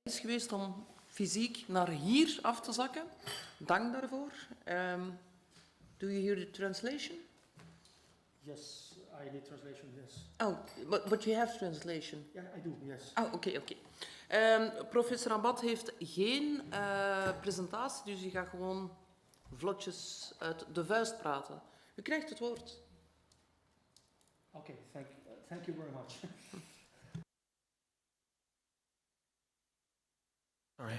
is geweest om fysiek naar hier af te zakken. Dank daarvoor. Do you hear the translation? Yes, I need translation, yes. Oh, but you have translation? Yeah, I do, yes. Oh, oké. Professor Abad heeft geen presentatie, dus je gaat gewoon vlotjes uit de vuist praten. U krijgt het woord. Okay, thank you very much. Sorry.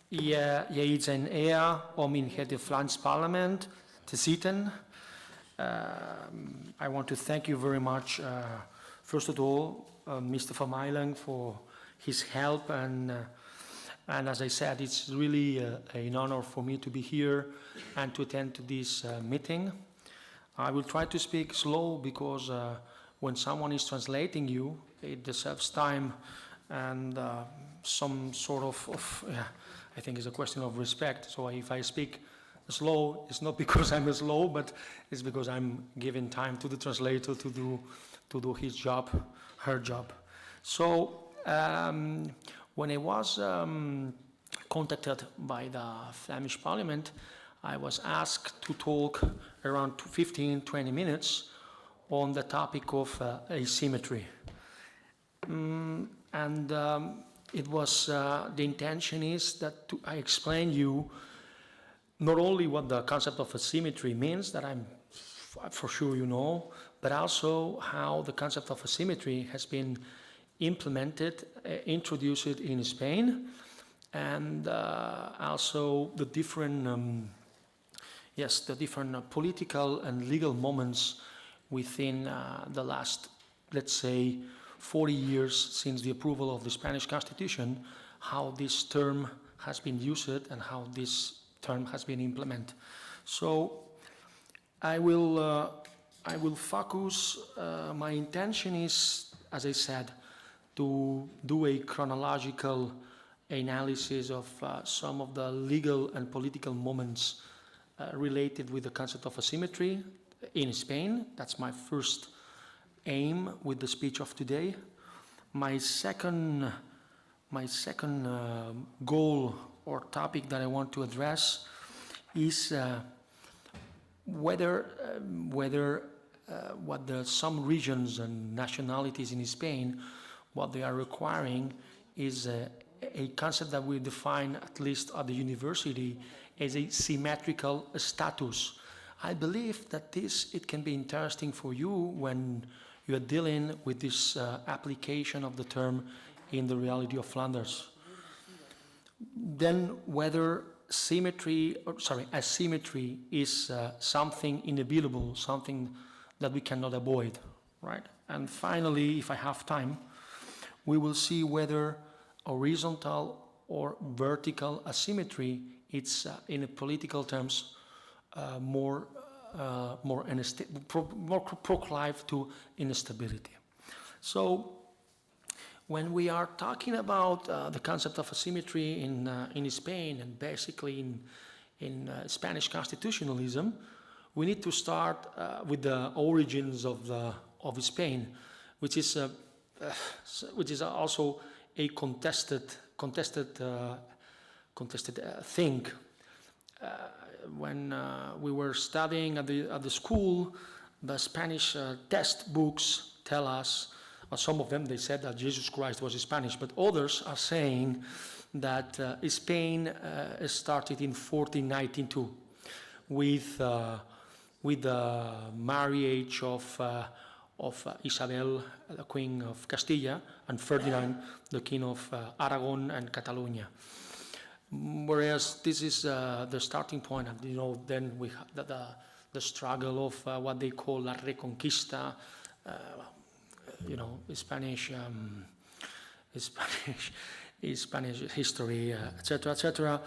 Je is een eer om in het Vlaams parlement te zitten. I want to thank you very much, first of all, Mr. Van Meilen for his help, and as I said, it's really an honor for me to be here and to attend to this meeting. I will try to speak slow because when someone is translating you, it deserves time and some sort of I think it's a question of respect. So if I speak slow, it's not because I'm slow, but it's because I'm giving time to the translator to do his job, her job. So when I was contacted by the Flemish Parliament, I was asked to talk around 15-20 minutes on the topic of asymmetry. It was the intention is that I explain you not only what the concept of asymmetry means, that I'm for sure you know, but also how the concept of asymmetry has been implemented, introduced in Spain, and also the different political and legal moments within the last, let's say, 40 years since the approval of the Spanish Constitution, how this term has been used and how this term has been implemented. So I will focus, my intention is, as I said, to do a chronological analysis of some of the legal and political moments related with the concept of asymmetry in Spain. That's my first aim with the speech of today. My second goal or topic that I want to address is whether some regions and nationalities in Spain, what they are requiring is a concept that we define, at least at the university, as a symmetrical status. I believe that it can be interesting for you when you are dealing with this application of the term in the reality of Flanders. Then whether asymmetry is something inevitable, something that we cannot avoid, right? And finally, if I have time, we will see whether horizontal or vertical asymmetry, it's in political terms more proclive to instability. So when we are talking about the concept of asymmetry in Spain and basically in Spanish constitutionalism, we need to start with the origins of Spain, which is also a contested thing. When we were studying at the school, the Spanish textbooks tell us, some of them they said that Jesus Christ was Spanish, but others are saying that Spain started in 1492 with the marriage of Isabel, the Queen of Castilla, and Ferdinand, the King of Aragon and Catalonia. Whereas this is the starting point, and then we have the struggle of what they call la Reconquista, Spanish history, etc., etc.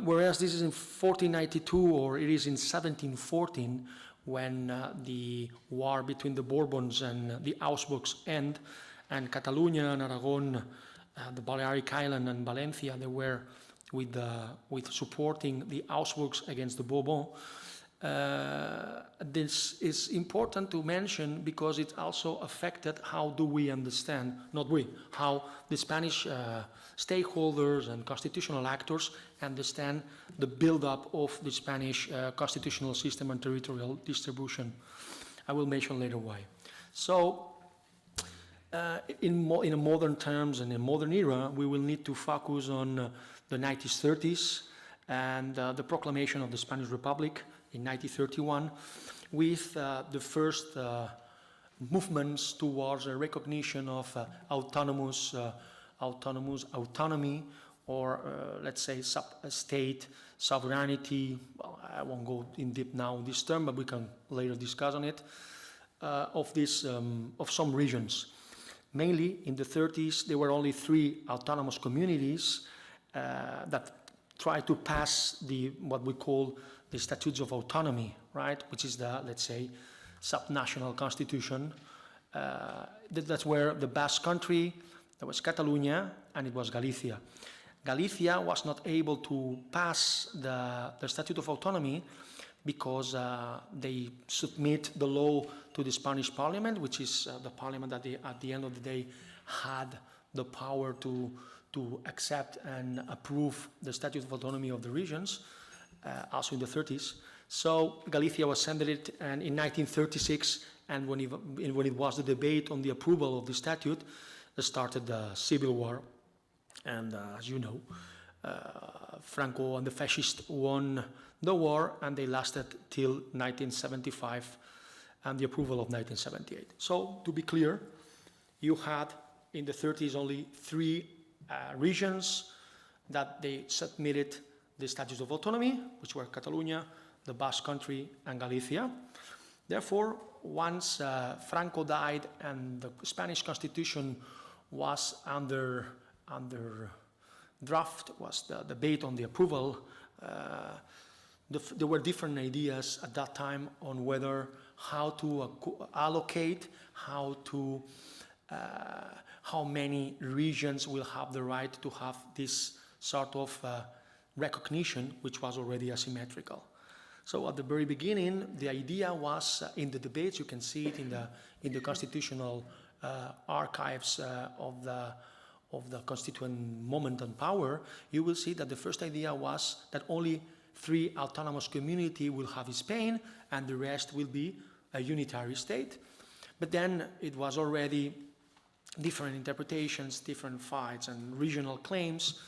Whereas this is in 1492, or it is in 1714, when the war between the Bourbons and the Habsburgs end, and Catalonia and Aragon, the Balearic Island and Valencia, they were with supporting the Habsburgs against the Bourbons. This is important to mention because it also affected how do we understand, not we, how the Spanish stakeholders and constitutional actors understand the build-up of the Spanish constitutional system and territorial distribution. I will mention later why. So, in modern terms and in modern era, we will need to focus on the 1930s and the proclamation of the Spanish Republic in 1931 with the first movements towards a recognition of autonomy or let's say state sovereignty. Well, I won't go in deep now on this term, but we can later discuss on it, of some regions. Mainly in the 30s, there were only 3 autonomous communities that tried to pass what we call the Statutes of Autonomy, right? Which is the, let's say, subnational constitution. That's where the Basque Country, there was Catalonia, and it was Galicia. Galicia was not able to pass the Statute of Autonomy because they submit the law to the Spanish Parliament, which is the parliament that at the end of the day had the power to accept and approve the Statute of Autonomy of the regions, also in the 30s. So Galicia was sentenced, and in 1936, and when it was the debate on the approval of the statute, started the Civil War. And as you know, Franco and the fascists won the war, and they lasted till 1975 and the approval of 1978. So, to be clear, you had in the 30s only 3 regions that they submitted the Statutes of Autonomy, which were Catalonia, the Basque Country, and Galicia. Therefore, once Franco died and the Spanish Constitution was under draft, was the debate on the approval, there were different ideas at that time on whether how to allocate, how many regions will have the right to have this sort of recognition, which was already asymmetrical. So at the very beginning, the idea was in the debates. You can see it in the constitutional archives of the constituent moment and power. You will see that the first idea was that only 3 autonomous communities will have Spain, and the rest will be a unitary state. But then it was already different interpretations, different fights, and regional claims.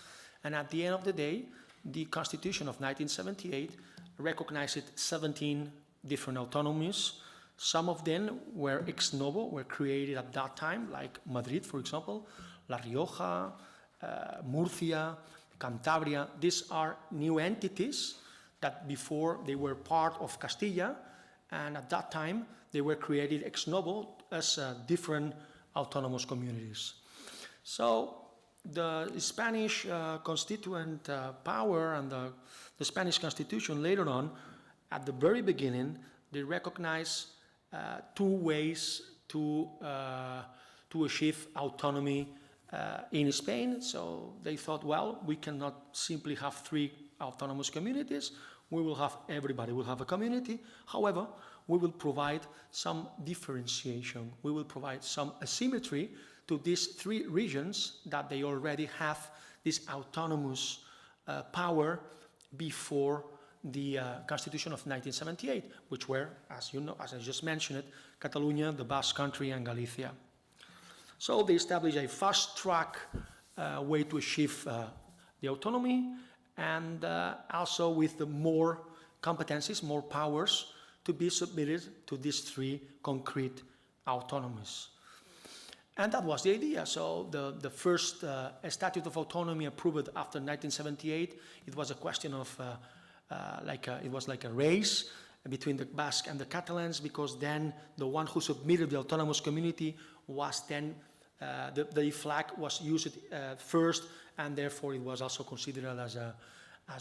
And at the end of the day, the Constitution of 1978 recognized 17 different autonomies. Some of them were ex novo, were created at that time, like Madrid, for example, La Rioja, Murcia, Cantabria. These are new entities that before they were part of Castilla, and at that time they were created ex novo as different autonomous communities. So the Spanish constituent power and the Spanish Constitution later on, at the very beginning, they recognize 2 ways to achieve autonomy in Spain. So they thought, well, we cannot simply have 3 autonomous communities. We will have everybody will have a community. However, we will provide some differentiation. We will provide some asymmetry to these 3 regions that they already have this autonomous power before the Constitution of 1978, which were, as you know, as I just mentioned, Catalonia, the Basque Country, and Galicia. So they established a fast-track way to achieve the autonomy, and also with the more competencies, more powers to be submitted to these 3 concrete autonomies. And that was the idea. So the first Statute of Autonomy approved after 1978, it was a question of it was like a race between the Basque and the Catalans, because then the one who submitted the autonomous community was then the flag was used first, and therefore it was also considered as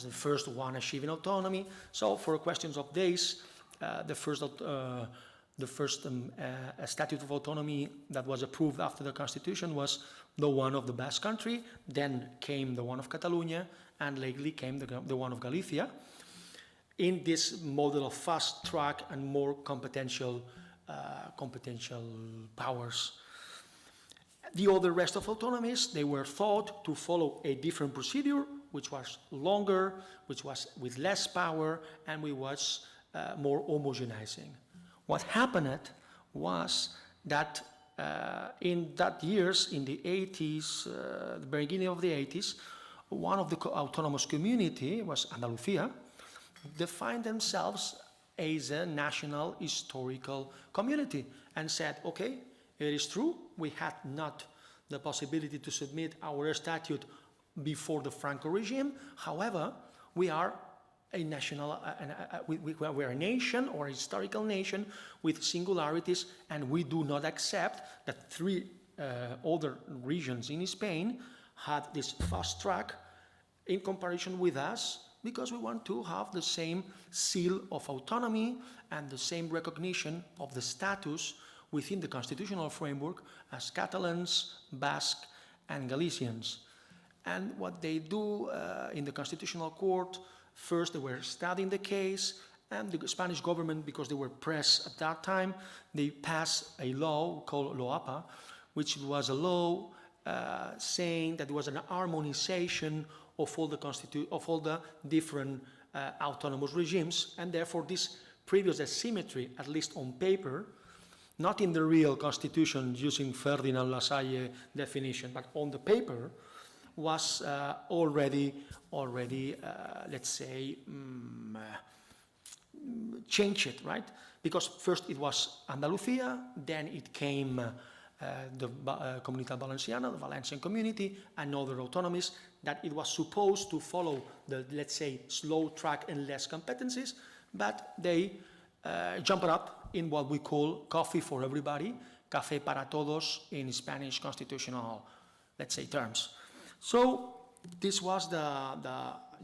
the first one achieving autonomy. So for questions of days, the first Statute of Autonomy that was approved after the Constitution was the one of the Basque Country, then came the one of Catalonia, and lately came the one of Galicia. in this model of fast track and more competential powers. The other rest of autonomies, they were thought to follow a different procedure, which was longer, which was with less power, and which was more homogenizing. What happened was that in that years, in the 80s, the beginning of the 80s, one of the autonomous community, was Andalusia, defined themselves as a national historical community and said, okay, it is true, we had not the possibility to submit our statute before the Franco regime. However, we are a national, we're a nation or a historical nation with singularities, and we do not accept that three other regions in Spain had this fast track in comparison with us, because we want to have the same seal of autonomy and the same recognition of the status within the constitutional framework as Catalans, Basque, and Galicians. And what they do in the Constitutional Court, first they were studying the case, and the Spanish government, because they were pressed at that time, they passed a law called LOAPA, which was a law saying that there was an harmonization of all the different autonomous regimes, and therefore this previous asymmetry, at least on paper, not in the real constitution using Ferdinand Lasalle definition, but on the paper, was already let's say, changed it, right? Because first it was Andalusia, then it came the Comunitat Valenciana, the Valencian community, and other autonomies, that it was supposed to follow the, let's say, slow track and less competencies, but they jumped up in what we call coffee for everybody, café para todos in Spanish constitutional, let's say, terms. So this was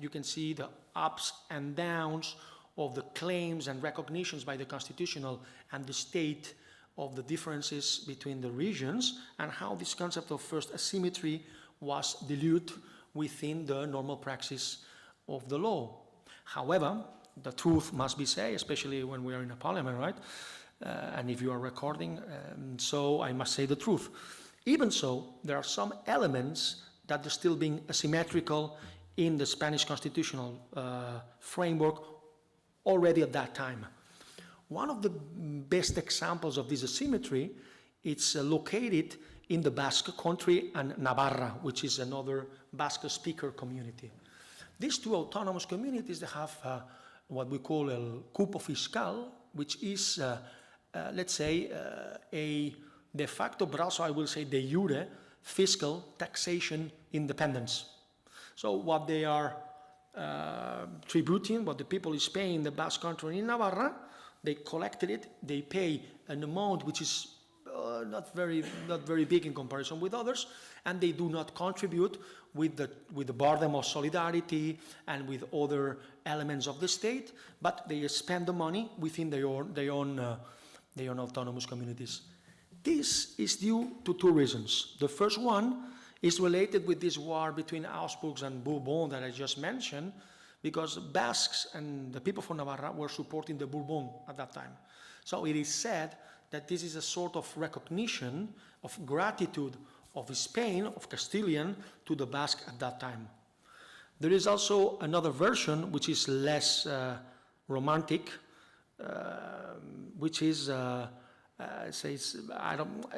you can see the ups and downs of the claims and recognitions by the constitutional and the state of the differences between the regions, and how this concept of first asymmetry was diluted within the normal praxis of the law. However, the truth must be said, especially when we are in a parliament, right? And if you are recording, so I must say the truth. Even so, there are some elements that are still being asymmetrical in the Spanish constitutional framework already at that time. One of the best examples of this asymmetry, it's located in the Basque country and Navarra, which is another Basque speaker community. These two autonomous communities, they have what we call el cupo fiscal, which is, let's say, a de facto, but also I will say de jure, fiscal taxation independence. So what they are tributing, what the people is paying in the Basque country in Navarra, they collected it, they pay an amount which is not very big in comparison with others, and they do not contribute with the burden of solidarity and with other elements of the state, but they spend the money within their own autonomous communities. This is due to two reasons. The first one is related with this war between Habsburgs and Bourbon that I just mentioned, because Basques and the people from Navarra were supporting the Bourbon at that time. So it is said that this is a sort of recognition of gratitude of Spain, of Castilian, to the Basque at that time. There is also another version which is less romantic, which is, says,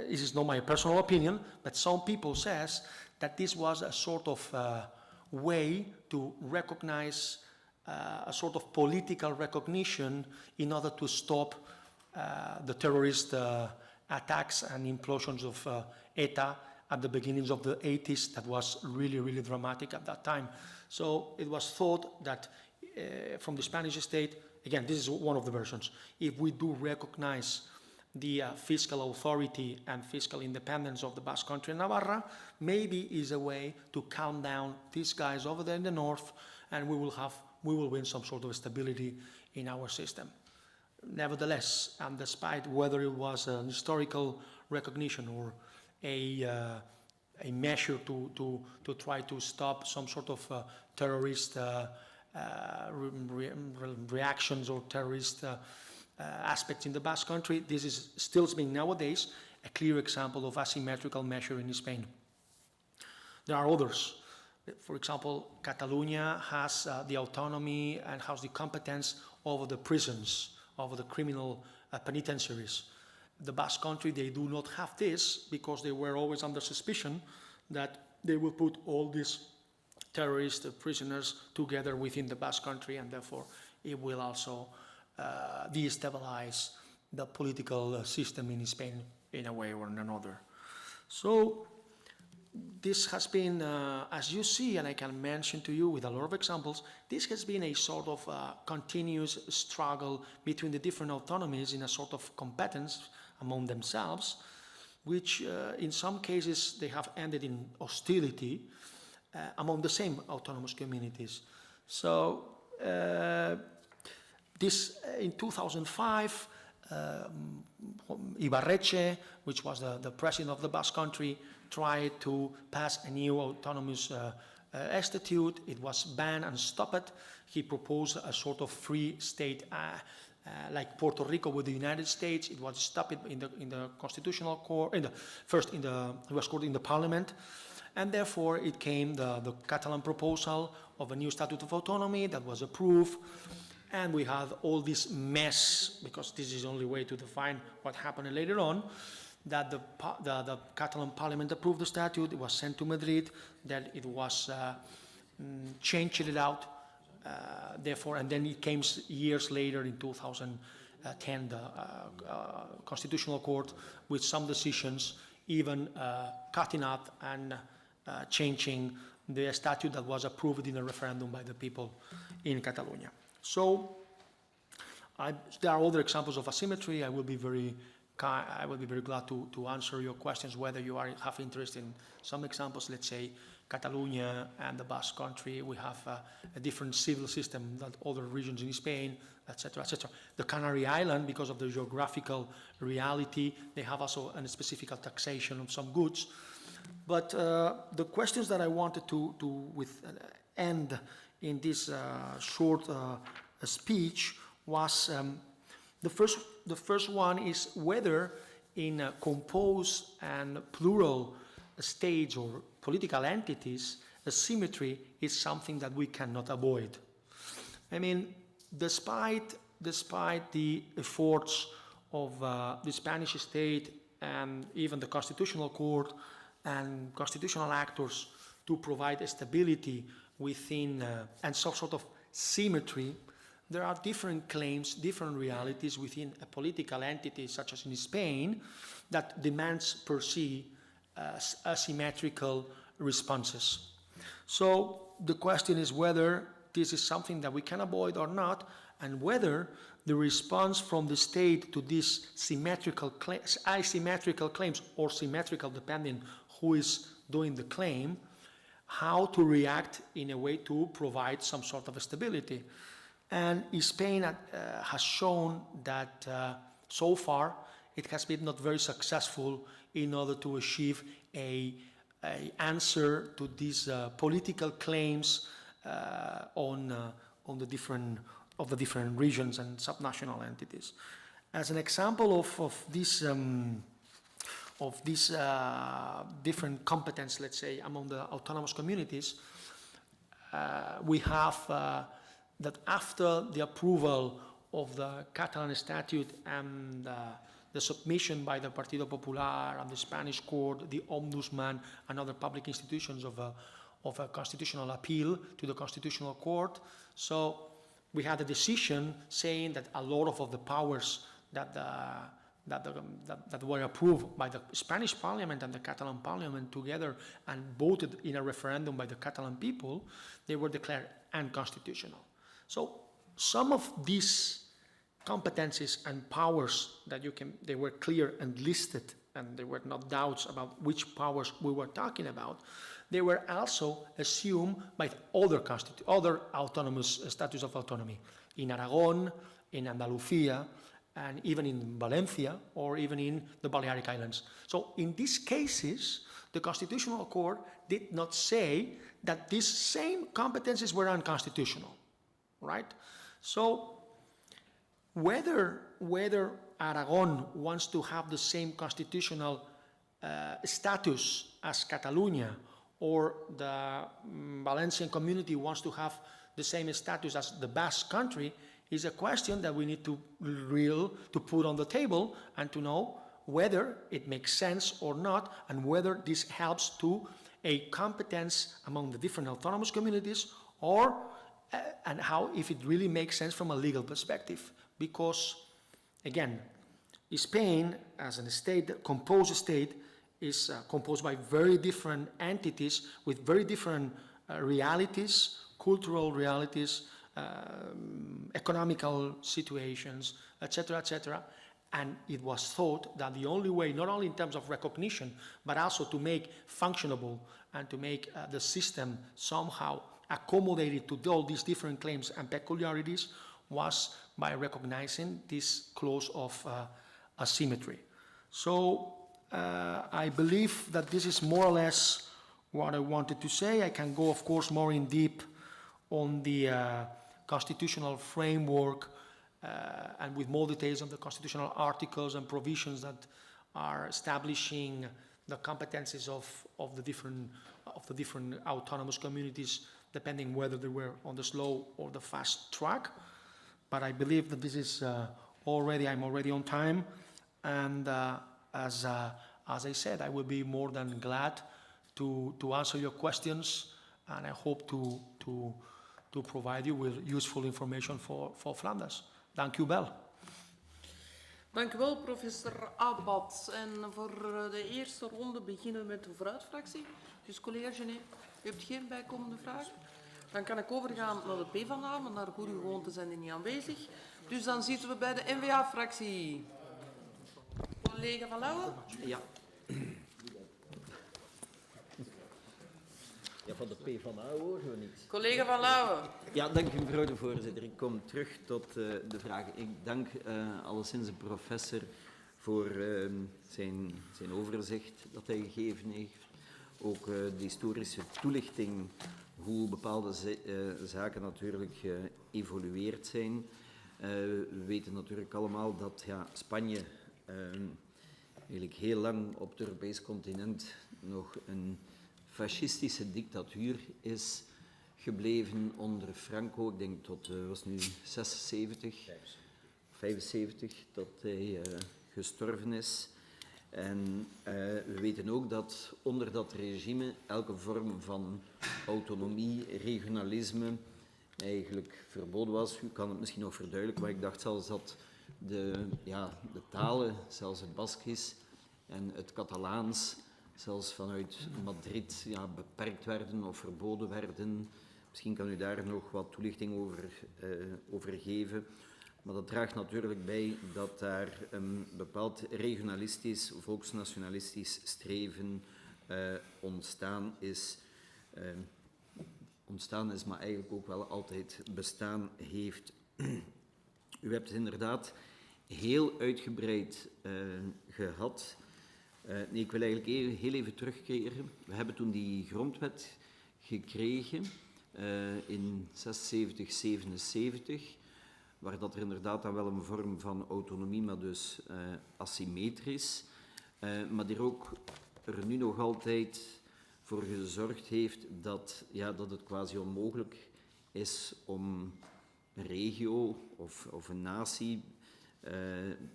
this is not my personal opinion, but some people says that this was a sort of way to recognize a sort of political recognition in order to stop the terrorist attacks and implosions of ETA at the beginnings of the 80s. That was really, really dramatic at that time. So it was thought that from the Spanish state, again, this is one of the versions, if we do recognize the fiscal authority and fiscal independence of the Basque country and Navarra, maybe is a way to calm down these guys over there in the north, and we will win some sort of stability in our system. Nevertheless, and despite whether it was an historical recognition or a measure to try to stop some sort of terrorist reactions or terrorist aspects in the Basque Country. This is still being nowadays a clear example of asymmetrical measure in Spain. There are others. For example, Catalonia has the autonomy and has the competence over the prisons, over the criminal penitentiaries. The Basque Country, they do not have this because they were always under suspicion that they will put all these terrorist prisoners together within the Basque Country, and therefore it will also destabilize the political system in Spain in a way or in another. So this has been, as you see, and I can mention to you with a lot of examples, this has been a sort of continuous struggle between the different autonomies in a sort of competence among themselves, which in some cases they have ended in hostility among the same autonomous communities. So this in 2005, Ibarretxe, which was the president of the Basque Country, tried to pass a new autonomous statute. It was banned and stopped. He proposed a sort of free state like Puerto Rico with the United States. It was stopped in the constitutional court. It was called in the parliament, and therefore it came the Catalan proposal of a new statute of autonomy that was approved. And we had all this mess, because this is the only way to define what happened later on, that the Catalan parliament approved the statute, it was sent to Madrid, that it was changed it out, therefore, and then it came years later in 2010, the Constitutional Court with some decisions, even cutting out and changing the statute that was approved in a referendum by the people in Catalonia. So there are other examples of asymmetry. I will be very glad to answer your questions, whether you have interest in some examples. Let's say Catalonia and the Basque Country, we have a different civil system than other regions in Spain, etc., etc. The Canary Islands, because of the geographical reality, they have also a specific taxation of some goods. But the questions that I wanted to end in this short speech was the first one is whether in composed and plural states or political entities, asymmetry is something that we cannot avoid. I mean, despite the efforts of the Spanish state and even the Constitutional Court and constitutional actors to provide stability within and some sort of symmetry, there are different claims, different realities within a political entity, such as in Spain, that demands per se asymmetrical responses. So the question is whether this is something that we can avoid or not, and whether the response from the state to these asymmetrical claims, or symmetrical depending who is doing the claim, how to react in a way to provide some sort of stability. And Spain has shown that so far it has been not very successful in order to achieve an answer to these political claims on the different regions and subnational entities. As an example of these different competence, let's say, among the autonomous communities, we have that after the approval of the Catalan statute and the submission by the Partido Popular and the Spanish court, the Ombudsman and other public institutions of a constitutional appeal to the Constitutional Court. So we had a decision saying that a lot of the powers that were approved by the Spanish Parliament and the Catalan Parliament together and voted in a referendum by the Catalan people, they were declared unconstitutional. So some of these competencies and powers that they were clear and listed, and there were no doubts about which powers we were talking about, they were also assumed by other autonomous statutes of autonomy in Aragon, in Andalusia, and even in Valencia, or even in the Balearic Islands. So in these cases, the Constitutional Court did not say that these same competencies were unconstitutional. right? So whether Aragon wants to have the same constitutional status as Catalonia, or the Valencian community wants to have the same status as the Basque country, is a question that we need to put on the table and to know whether it makes sense or not, and whether this helps to a competence among the different autonomous communities, or and how, if it really makes sense from a legal perspective. Because, again, Spain, as a state, composed state, is composed by very different entities with very different realities, cultural realities, economical situations, etc., etc. And it was thought that the only way, not only in terms of recognition, but also to make functionable and to make the system somehow accommodated to all these different claims and peculiarities, was by recognizing this clause of asymmetry. So I believe that this is more or less what I wanted to say. I can go, of course, more in deep on the constitutional framework and with more details on the constitutional articles and provisions that are establishing the competences of the different autonomous communities, depending whether they were on the slow or the fast track. But I believe that this is I'm already on time, and as I said, I will be more than glad to answer your questions, and I hope to provide you with useful information for Flanders. Dank u wel. Dank u wel, professor Abad. En voor de eerste ronde beginnen we met de vooruitfractie. Dus collega Genet, u hebt geen bijkomende vragen? Dan kan ik overgaan naar de PvdA, maar naar goede gewoonte zijn die niet aanwezig. Dus dan zitten we bij de N-VA-fractie. Collega Van Lauwen? Ja. Ja, van de PvdA horen we niets. Collega Van Lauwen. Ja, dank u mevrouw de voorzitter. Ik kom terug tot de vragen. Ik dank alleszins de professor voor zijn overzicht dat hij gegeven heeft. Ook de historische toelichting hoe bepaalde zaken natuurlijk geëvolueerd zijn. We weten natuurlijk allemaal dat Spanje eigenlijk heel lang op het Europees continent nog een fascistische dictatuur is gebleven onder Franco. Ik denk tot, was nu 75, dat hij gestorven is. En we weten ook dat onder dat regime elke vorm van autonomie, regionalisme eigenlijk verboden was. U kan het misschien nog verduidelijken, maar ik dacht zelfs dat de talen, zelfs het Baskisch en het Catalaans, zelfs vanuit Madrid beperkt werden of verboden werden. Misschien kan u daar nog wat toelichting over geven. Maar dat draagt natuurlijk bij dat daar een bepaald regionalistisch, volksnationalistisch streven ontstaan is, maar eigenlijk ook wel altijd bestaan heeft. U hebt het inderdaad heel uitgebreid gehad. Ik wil eigenlijk heel even terugkeren. We hebben toen die grondwet gekregen in 76, 77, waar dat er inderdaad dan wel een vorm van autonomie, maar dus asymmetrisch, maar die ook er nu nog altijd voor gezorgd heeft dat het quasi onmogelijk is om een regio of een natie,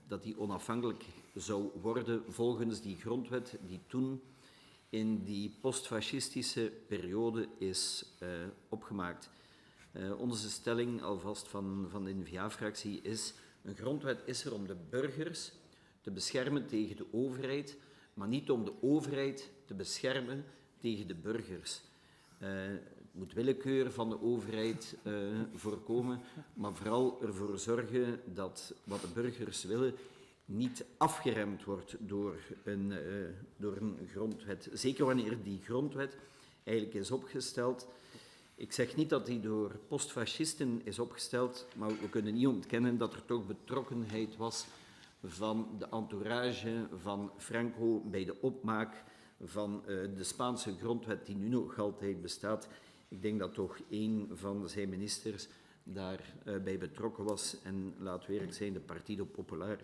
dat die onafhankelijk zou worden volgens die grondwet die toen in die postfascistische periode is opgemaakt. Onze stelling alvast van de N-VA-fractie is: een grondwet is er om de burgers te beschermen tegen de overheid, maar niet om de overheid te beschermen tegen de burgers. Het moet willekeur van de overheid voorkomen, maar vooral ervoor zorgen dat wat de burgers willen niet afgeremd wordt door een grondwet. Zeker wanneer die grondwet eigenlijk is opgesteld. Ik zeg niet dat die door postfascisten is opgesteld, maar we kunnen niet ontkennen dat er toch betrokkenheid was van de entourage van Franco bij de opmaak van de Spaanse grondwet die nu nog altijd bestaat. Ik denk dat toch een van zijn ministers daarbij betrokken was en, laten we eerlijk zijn, de Partido Popular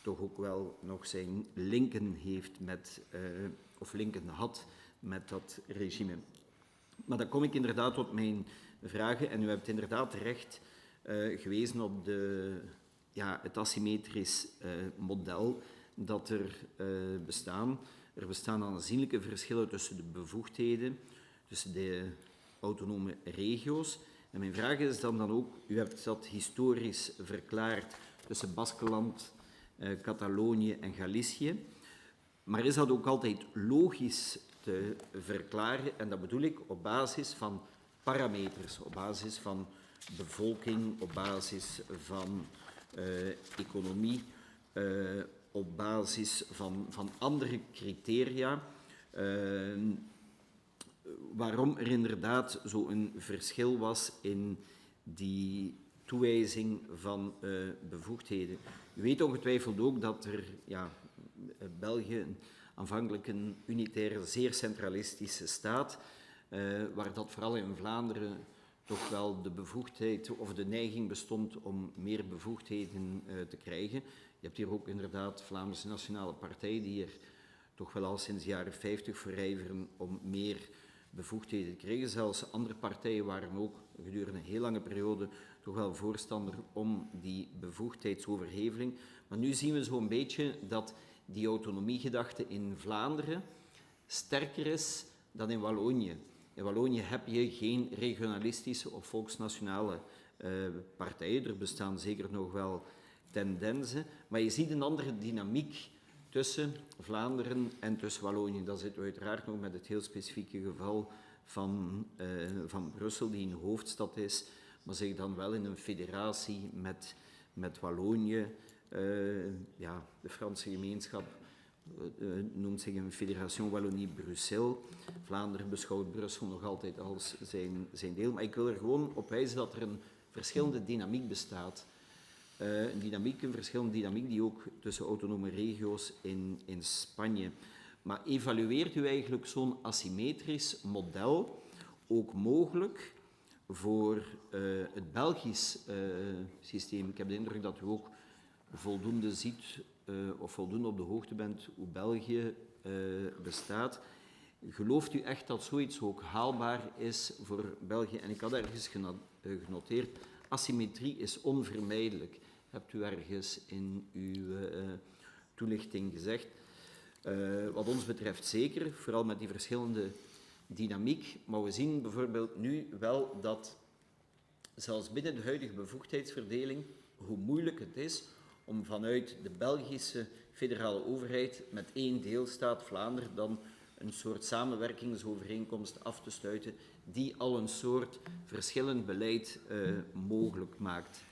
toch ook wel nog zijn linken heeft met, of linken had met dat regime. Maar dan kom ik inderdaad tot mijn vragen en u hebt inderdaad terecht gewezen op het asymmetrisch model dat er bestaan. Er bestaan aanzienlijke verschillen tussen de bevoegdheden, tussen de autonome regio's. En mijn vraag is dan ook, u hebt dat historisch verklaard tussen Baskeland, Catalonië en Galicië, maar is dat ook altijd logisch te verklaren? En dat bedoel ik op basis van parameters, op basis van bevolking, op basis van economie, op basis van andere criteria, waarom er inderdaad zo'n verschil was in die toewijzing van bevoegdheden. U weet ongetwijfeld ook dat er België aanvankelijk een unitaire, zeer centralistische staat, waar dat vooral in Vlaanderen toch wel de bevoegdheid of de neiging bestond om meer bevoegdheden te krijgen. Je hebt hier ook inderdaad Vlaamse Nationale Partij die er toch wel al sinds de jaren 50 voor ijveren om meer bevoegdheden te krijgen. Zelfs andere partijen waren ook gedurende een heel lange periode toch wel voorstander om die bevoegdheidsoverheveling. Maar nu zien we zo'n beetje dat die autonomiegedachte in Vlaanderen sterker is dan in Wallonië. In Wallonië heb je geen regionalistische of volksnationale partijen. Er bestaan zeker nog wel tendensen, maar je ziet een andere dynamiek tussen Vlaanderen en tussen Wallonië. Dat zit uiteraard nog met het heel specifieke geval van Brussel, die een hoofdstad is, maar zich dan wel in een federatie met Wallonië. De Franse gemeenschap noemt zich een Fédération Wallonie-Bruxelles. Vlaanderen beschouwt Brussel nog altijd als zijn deel. Maar ik wil er gewoon op wijzen dat er een verschillende dynamiek bestaat. Een verschillende dynamiek die ook tussen autonome regio's in Spanje. Maar evalueert u eigenlijk zo'n asymmetrisch model ook mogelijk voor het Belgisch systeem? Ik heb de indruk dat u ook voldoende ziet of voldoende op de hoogte bent hoe België bestaat. Gelooft u echt dat zoiets ook haalbaar is voor België? En ik had ergens genoteerd, asymmetrie is onvermijdelijk. Hebt u ergens in uw toelichting gezegd. Wat ons betreft zeker, vooral met die verschillende dynamiek. Maar we zien bijvoorbeeld nu wel dat zelfs binnen de huidige bevoegdheidsverdeling, hoe moeilijk het is om vanuit de Belgische federale overheid met één deelstaat, Vlaanderen, dan een soort samenwerkingsovereenkomst af te sluiten die al een soort verschillend beleid mogelijk maakt.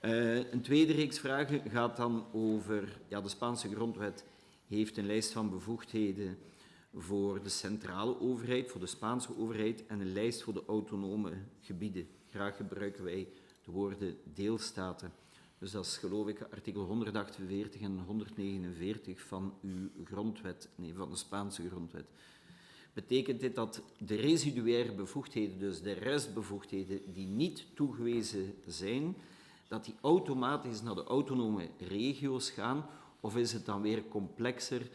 Een tweede reeks vragen gaat dan over, de Spaanse grondwet heeft een lijst van bevoegdheden voor de centrale overheid, voor de Spaanse overheid en een lijst voor de autonome gebieden. Graag gebruiken wij de woorden deelstaten. Dus dat is geloof ik artikel 148 en 149 van uw grondwet, van de Spaanse grondwet. Betekent dit dat de residuaire bevoegdheden, dus de restbevoegdheden die niet toegewezen zijn, dat die automatisch naar de autonome regio's gaan, of is het dan weer complexer,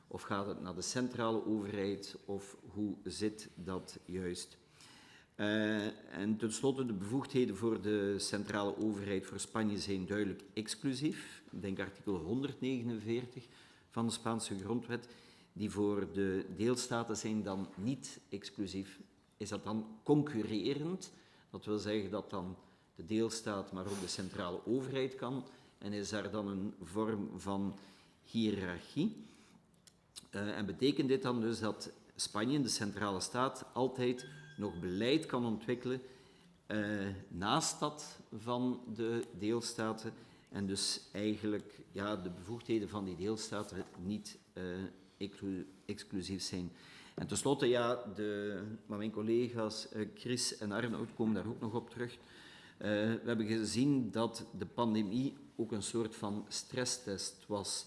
of gaat het naar de centrale overheid, of hoe zit dat juist? En tenslotte, de bevoegdheden voor de centrale overheid voor Spanje zijn duidelijk exclusief. Ik denk artikel 149 van de Spaanse grondwet. Die voor de deelstaten zijn dan niet exclusief. Is dat dan concurrerend? Dat wil zeggen dat dan de deelstaat, maar ook de centrale overheid kan. En is daar dan een vorm van hiërarchie? En betekent dit dan dus dat Spanje, de centrale staat, altijd nog beleid kan ontwikkelen naast dat van de deelstaten en dus eigenlijk de bevoegdheden van die deelstaten niet exclusief zijn. En tenslotte, maar mijn collega's Chris en Arnoud komen daar ook nog op terug. We hebben gezien dat de pandemie ook een soort van stresstest was.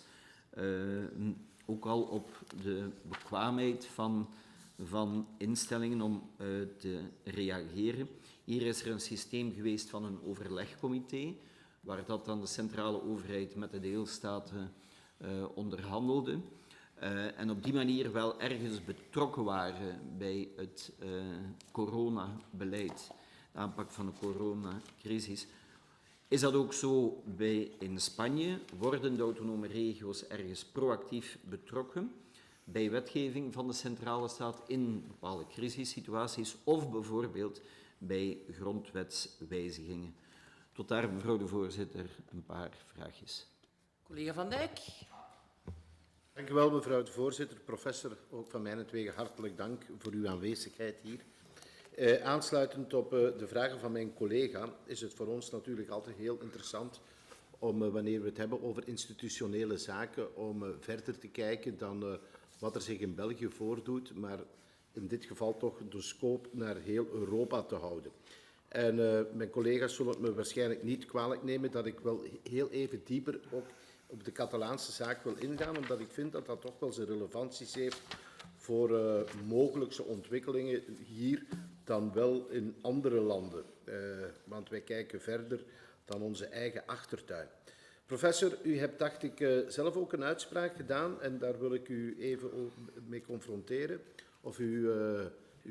Ook al op de bekwaamheid van van instellingen om te reageren. Hier is er een systeem geweest van een overlegcomité, waar dat dan de centrale overheid met de deelstaten onderhandelde. En op die manier wel ergens betrokken waren bij het coronabeleid, de aanpak van de coronacrisis. Is dat ook zo in Spanje? Worden de autonome regio's ergens proactief betrokken bij wetgeving van de centrale staat in bepaalde crisissituaties of bijvoorbeeld bij grondwetswijzigingen? Tot daar, mevrouw de voorzitter, een paar vraagjes. Collega Van Dijk. Dank u wel, mevrouw de voorzitter. Professor, ook van mijnentwege hartelijk dank voor uw aanwezigheid hier. Aansluitend op de vragen van mijn collega is het voor ons natuurlijk altijd heel interessant om, wanneer we het hebben over institutionele zaken, om verder te kijken dan wat er zich in België voordoet, maar in dit geval toch de scope naar heel Europa te houden. En mijn collega's zullen het me waarschijnlijk niet kwalijk nemen dat ik wel heel even dieper ook op de Catalaanse zaak wil ingaan, omdat ik vind dat dat toch wel zijn relevanties heeft voor mogelijkse ontwikkelingen hier dan wel in andere landen. Want wij kijken verder dan onze eigen achtertuin. Professor, u hebt, dacht ik, zelf ook een uitspraak gedaan en daar wil ik u even mee confronteren of uw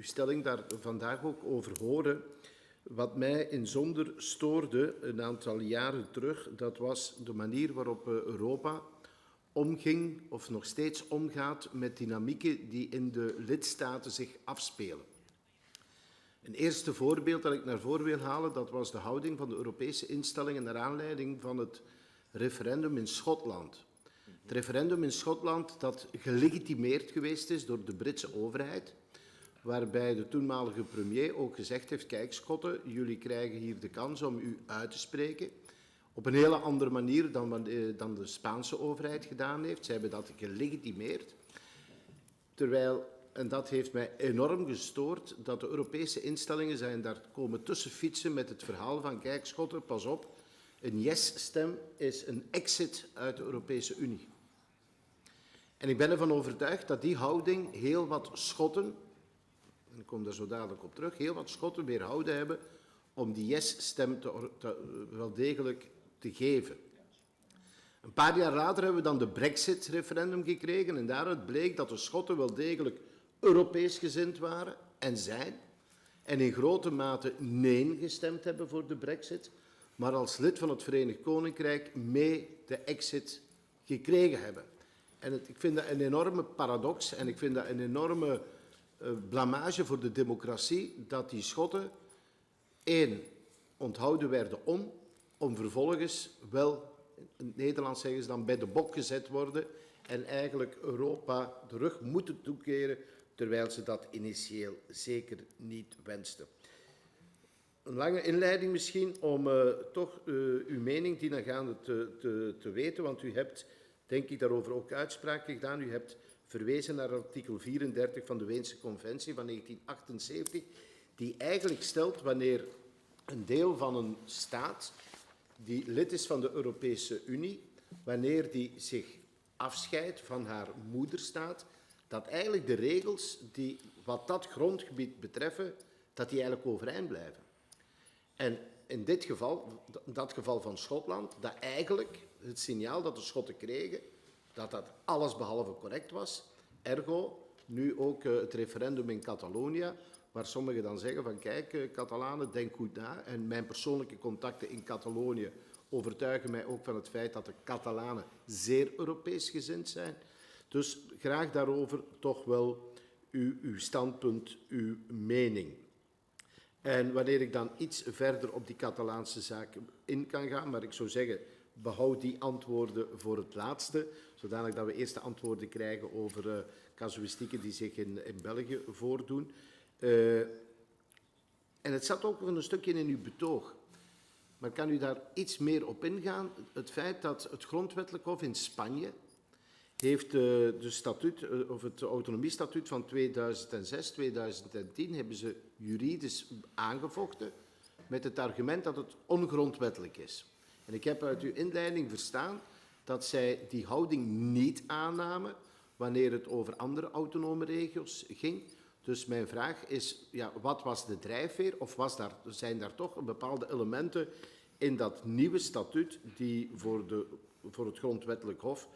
stelling daar vandaag ook over horen. Wat mij in Zonder stoorde een aantal jaren terug, dat was de manier waarop Europa omging of nog steeds omgaat met dynamieken die in de lidstaten zich afspelen. Een eerste voorbeeld dat ik naar voren wil halen, dat was de houding van de Europese instellingen naar aanleiding van het referendum in Schotland. Het referendum in Schotland dat gelegitimeerd geweest is door de Britse overheid, waarbij de toenmalige premier ook gezegd heeft, kijk Schotten, jullie krijgen hier de kans om u uit te spreken. Op een hele andere manier dan de Spaanse overheid gedaan heeft. Ze hebben dat gelegitimeerd. Terwijl, en dat heeft mij enorm gestoord, dat de Europese instellingen zijn daar komen tussen fietsen met het verhaal van, kijk Schotten, pas op, een yes-stem is een exit uit de Europese Unie. En ik ben ervan overtuigd dat die houding heel wat Schotten, en ik kom daar zo dadelijk op terug, heel wat Schotten weerhouden hebben om die yes-stem wel degelijk te geven. Een paar jaar later hebben we dan de Brexit-referendum gekregen en daaruit bleek dat de Schotten wel degelijk Europees gezind waren en zijn en in grote mate nee gestemd hebben voor de Brexit, maar als lid van het Verenigd Koninkrijk mee de exit gekregen hebben. En ik vind dat een enorme paradox en ik vind dat een enorme blamage voor de democratie dat die Schotten onthouden werden om vervolgens wel, in het Nederlands zeggen ze dan, bij de bok gezet worden en eigenlijk Europa de rug moeten toekeren, terwijl ze dat initieel zeker niet wensten. Een lange inleiding misschien om toch uw mening dienaangaande te weten, want u hebt, denk ik, daarover ook uitspraken gedaan. U hebt verwezen naar artikel 34 van de Weense Conventie van 1978, die eigenlijk stelt wanneer een deel van een staat die lid is van de Europese Unie, wanneer die zich afscheidt van haar moederstaat, dat eigenlijk de regels die wat dat grondgebied betreffen, dat die eigenlijk overeind blijven. En in dit geval, dat geval van Schotland, dat eigenlijk het signaal dat de Schotten kregen, dat dat allesbehalve correct was, ergo nu ook het referendum in Catalonië, waar sommigen dan zeggen van kijk, Catalanen, denk goed na. En mijn persoonlijke contacten in Catalonië overtuigen mij ook van het feit dat de Catalanen zeer Europees gezind zijn. Dus graag daarover toch wel uw standpunt, uw mening. En wanneer ik dan iets verder op die Catalaanse zaak in kan gaan, maar ik zou zeggen, behoud die antwoorden voor het laatste, zodanig dat we eerst de antwoorden krijgen over casuïstieken die zich in België voordoen. En het zat ook een stukje in uw betoog. Maar kan u daar iets meer op ingaan? Het feit dat het Grondwettelijk Hof in Spanje heeft het autonomiestatuut van 2006, 2010 hebben ze juridisch aangevochten met het argument dat het ongrondwettelijk is. En ik heb uit uw inleiding verstaan dat zij die houding niet aannamen wanneer het over andere autonome regio's ging. Dus mijn vraag is, ja, wat was de drijfveer of zijn daar toch bepaalde elementen in dat nieuwe statuut die voor het grondwettelijk hof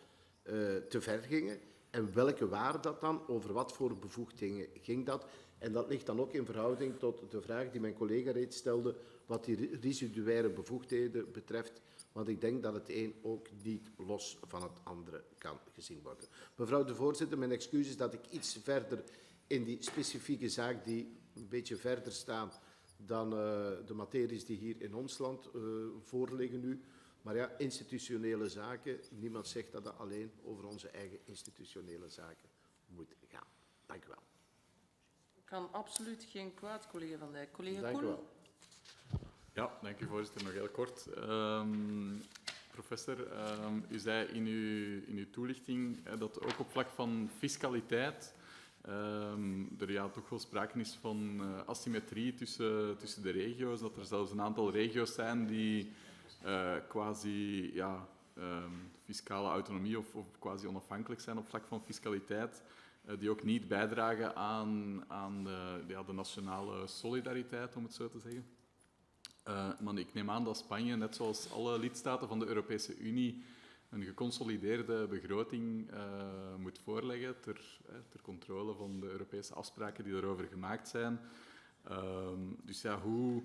te ver gingen? En welke waren dat dan? Over wat voor bevoegdheden ging dat? En dat ligt dan ook in verhouding tot de vraag die mijn collega reeds stelde, wat die residuaire bevoegdheden betreft. Want ik denk dat het een ook niet los van het andere kan gezien worden. Mevrouw de voorzitter, mijn excuses dat ik iets verder in die specifieke zaak die een beetje verder staan dan de materies die hier in ons land voorliggen nu. Maar ja, institutionele zaken, niemand zegt dat dat alleen over onze eigen institutionele zaken moet gaan. Dank u wel. Kan absoluut geen kwaad, collega Van Dijk. Collega Dank u Koen? wel. Ja, dank u voorzitter. Nog heel kort. Professor, u zei in uw toelichting dat ook op vlak van fiscaliteit er ja, toch wel sprake is van asymmetrie tussen de regio's. Dat er zelfs een aantal regio's zijn die quasi ja, fiscale autonomie of quasi onafhankelijk zijn op vlak van fiscaliteit. Die ook niet bijdragen aan de nationale solidariteit, om het zo te zeggen. Maar ik neem aan dat Spanje, net zoals alle lidstaten van de Europese Unie, een geconsolideerde begroting moet voorleggen ter controle van de Europese afspraken die daarover gemaakt zijn. Dus ja, hoe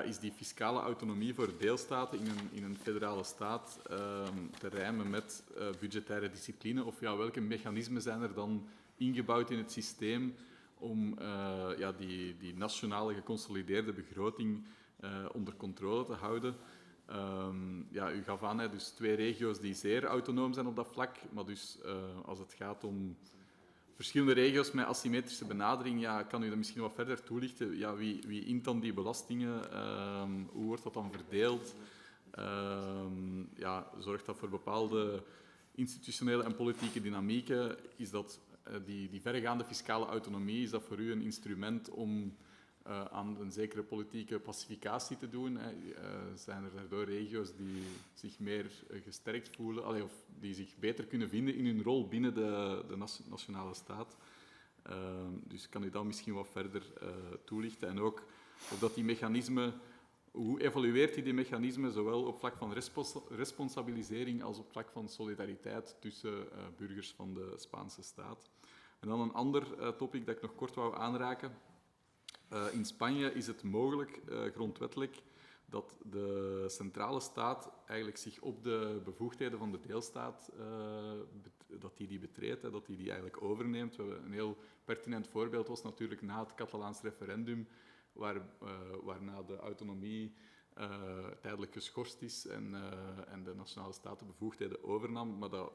is die fiscale autonomie voor deelstaten in een federale staat te rijmen met budgettaire discipline? Of ja, welke mechanismen zijn er dan ingebouwd in het systeem om die nationale geconsolideerde begroting onder controle te houden? U gaf aan, dus 2 regio's die zeer autonoom zijn op dat vlak, maar dus als het gaat om verschillende regio's met asymmetrische benadering, ja, kan u dat misschien wat verder toelichten? Ja, wie int dan die belastingen? Hoe wordt dat dan verdeeld? Zorgt dat voor bepaalde institutionele en politieke dynamieken? Is dat die verregaande fiscale autonomie, is dat voor u een instrument om aan een zekere politieke pacificatie te doen? Zijn er daardoor regio's die zich meer gesterkt voelen, of die zich beter kunnen vinden in hun rol binnen de nationale staat? Dus kan u dat misschien wat verder toelichten? En ook of dat die mechanismen, hoe evalueert u die mechanismen, zowel op vlak van responsabilisering als op vlak van solidariteit tussen burgers van de Spaanse staat? En dan een ander topic dat ik nog kort wou aanraken. In Spanje is het mogelijk, grondwettelijk, dat de centrale staat eigenlijk zich op de bevoegdheden van de deelstaat dat die betreedt, dat die eigenlijk overneemt. We hebben een heel pertinent voorbeeld was natuurlijk na het Catalaans referendum, waarna de autonomie tijdelijk geschorst is en de nationale staat de bevoegdheden overnam. Maar dat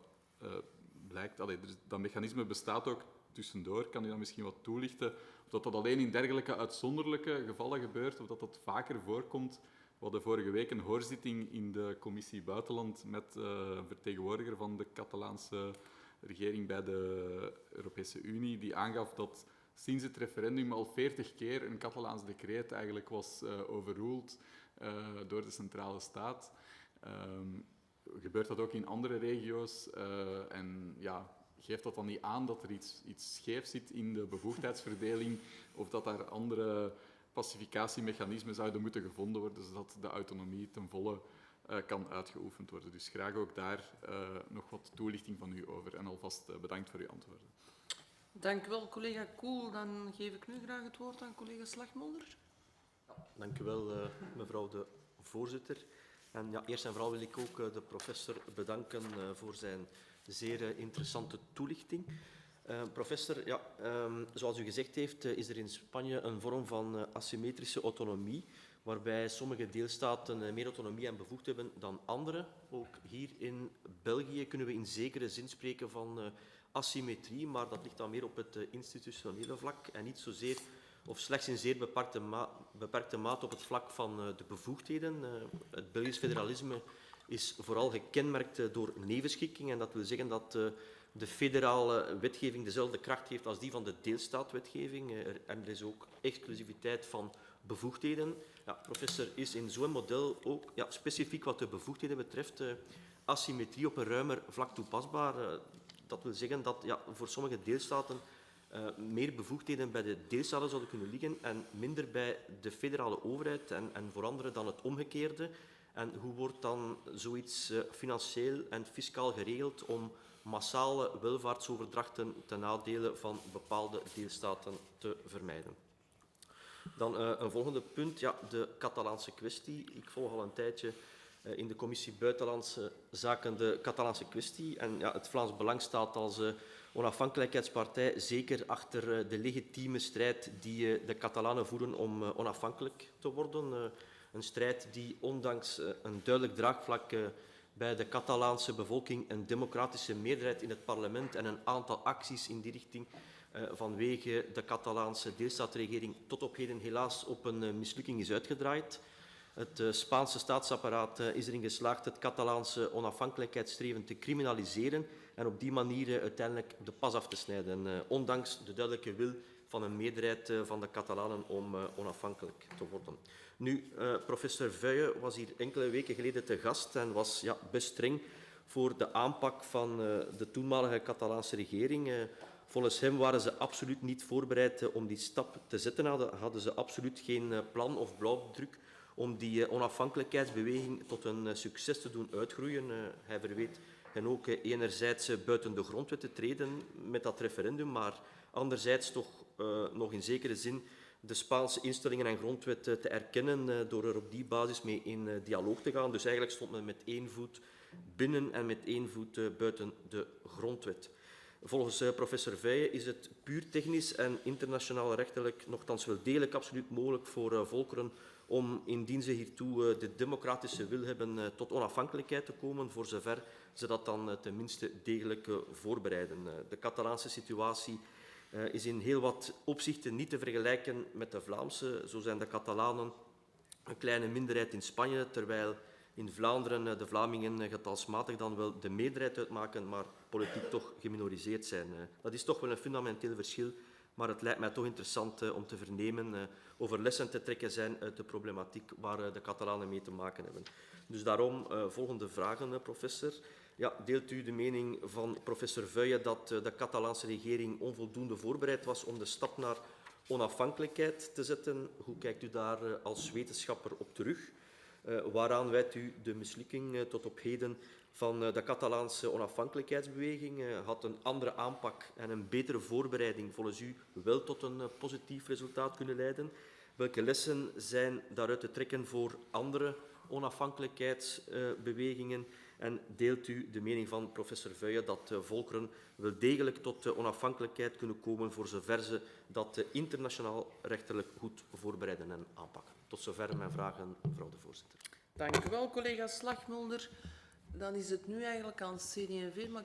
blijkt, dus dat mechanisme bestaat ook tussendoor. Kan u dat misschien wat toelichten? Of dat alleen in dergelijke uitzonderlijke gevallen gebeurt, of dat vaker voorkomt? We hadden vorige week een hoorzitting in de commissie Buitenland met een vertegenwoordiger van de Catalaanse regering bij de Europese Unie, die aangaf dat sinds het referendum al 40 keer een Catalaans decreet eigenlijk was overruled door de centrale staat. Gebeurt dat ook in andere regio's? En ja, geeft dat dan niet aan dat er iets scheef zit in de bevoegdheidsverdeling of dat daar andere pacificatiemechanismen zouden moeten gevonden worden zodat de autonomie ten volle kan uitgeoefend worden? Dus graag ook daar nog wat toelichting van u over en alvast bedankt voor uw antwoorden. Dank u wel, collega Koel. Dan geef ik nu graag het woord aan collega Slagmolder. Dank u wel, mevrouw de voorzitter. En ja, eerst en vooral wil ik ook de professor bedanken voor zijn zeer interessante toelichting. Professor, ja, zoals u gezegd heeft, is er in Spanje een vorm van asymmetrische autonomie, waarbij sommige deelstaten meer autonomie en bevoegd hebben dan andere. Ook hier in België kunnen we in zekere zin spreken van asymmetrie, maar dat ligt dan meer op het institutionele vlak en niet zozeer of slechts in zeer beperkte mate op het vlak van de bevoegdheden. Het Belgisch federalisme is vooral gekenmerkt door nevenschikking en dat wil zeggen dat de federale wetgeving dezelfde kracht heeft als die van de deelstaatwetgeving. Er is ook exclusiviteit van bevoegdheden. Ja, professor, is in zo'n model ook specifiek wat de bevoegdheden betreft asymmetrie op een ruimer vlak toepasbaar? Dat wil zeggen dat voor sommige deelstaten meer bevoegdheden bij de deelstaten zouden kunnen liggen en minder bij de federale overheid en voor anderen dan het omgekeerde. En hoe wordt dan zoiets financieel en fiscaal geregeld om massale welvaartsoverdrachten ten nadele van bepaalde deelstaten te vermijden? Dan een volgende punt, ja, de Catalaanse kwestie. Ik volg al een tijdje in de commissie Buitenlandse Zaken de Catalaanse kwestie. En ja, het Vlaams Belang staat als onafhankelijkheidspartij zeker achter de legitieme strijd die de Catalanen voeren om onafhankelijk te worden. Een strijd die ondanks een duidelijk draagvlak bij de Catalaanse bevolking, een democratische meerderheid in het parlement en een aantal acties in die richting vanwege de Catalaanse deelstaatregering tot op heden helaas op een mislukking is uitgedraaid. Het Spaanse staatsapparaat is erin geslaagd het Catalaanse onafhankelijkheidsstreven te criminaliseren en op die manier uiteindelijk de pas af te snijden, ondanks de duidelijke wil van een meerderheid van de Catalanen om onafhankelijk te worden. Nu, professor Vuije was hier enkele weken geleden te gast en was best streng voor de aanpak van de toenmalige Catalaanse regering. Volgens hem waren ze absoluut niet voorbereid om die stap te zetten. Hadden ze absoluut geen plan of blauwdruk om die onafhankelijkheidsbeweging tot een succes te doen uitgroeien. Hij verweet hen ook enerzijds buiten de grondwet te treden met dat referendum, maar anderzijds toch nog in zekere zin de Spaanse instellingen en grondwet te erkennen door er op die basis mee in dialoog te gaan. Dus eigenlijk stond men met één voet binnen en met één voet buiten de grondwet. Volgens professor Vuije is het puur technisch en internationaal rechtelijk nogthans wel degelijk absoluut mogelijk voor volkeren om, indien ze hiertoe de democratische wil hebben, tot onafhankelijkheid te komen, voor zover ze dat dan tenminste degelijk voorbereiden. De Catalaanse situatie is in heel wat opzichten niet te vergelijken met de Vlaamse. Zo zijn de Catalanen een kleine minderheid in Spanje, terwijl in Vlaanderen de Vlamingen getalsmatig dan wel de meerderheid uitmaken, maar politiek toch geminoriseerd zijn. Dat is toch wel een fundamenteel verschil, maar het lijkt mij toch interessant om te vernemen of er lessen te trekken zijn uit de problematiek waar de Catalanen mee te maken hebben. Dus daarom volgende vragen, professor. Ja, deelt u de mening van professor Vuije dat de Catalaanse regering onvoldoende voorbereid was om de stap naar onafhankelijkheid te zetten? Hoe kijkt u daar als wetenschapper op terug? Waaraan wijt u de mislukking tot op heden van de Catalaanse onafhankelijkheidsbeweging? Had een andere aanpak en een betere voorbereiding volgens u wel tot een positief resultaat kunnen leiden? Welke lessen zijn daaruit te trekken voor andere onafhankelijkheidsbewegingen? En deelt u de mening van professor Vuije dat volkeren wel degelijk tot onafhankelijkheid kunnen komen voor zover ze dat internationaal rechterlijk goed voorbereiden en aanpakken? Tot zover mijn vragen, mevrouw de voorzitter. Dank u wel, collega Slagmulder. Dan is het nu eigenlijk aan CD&V, maar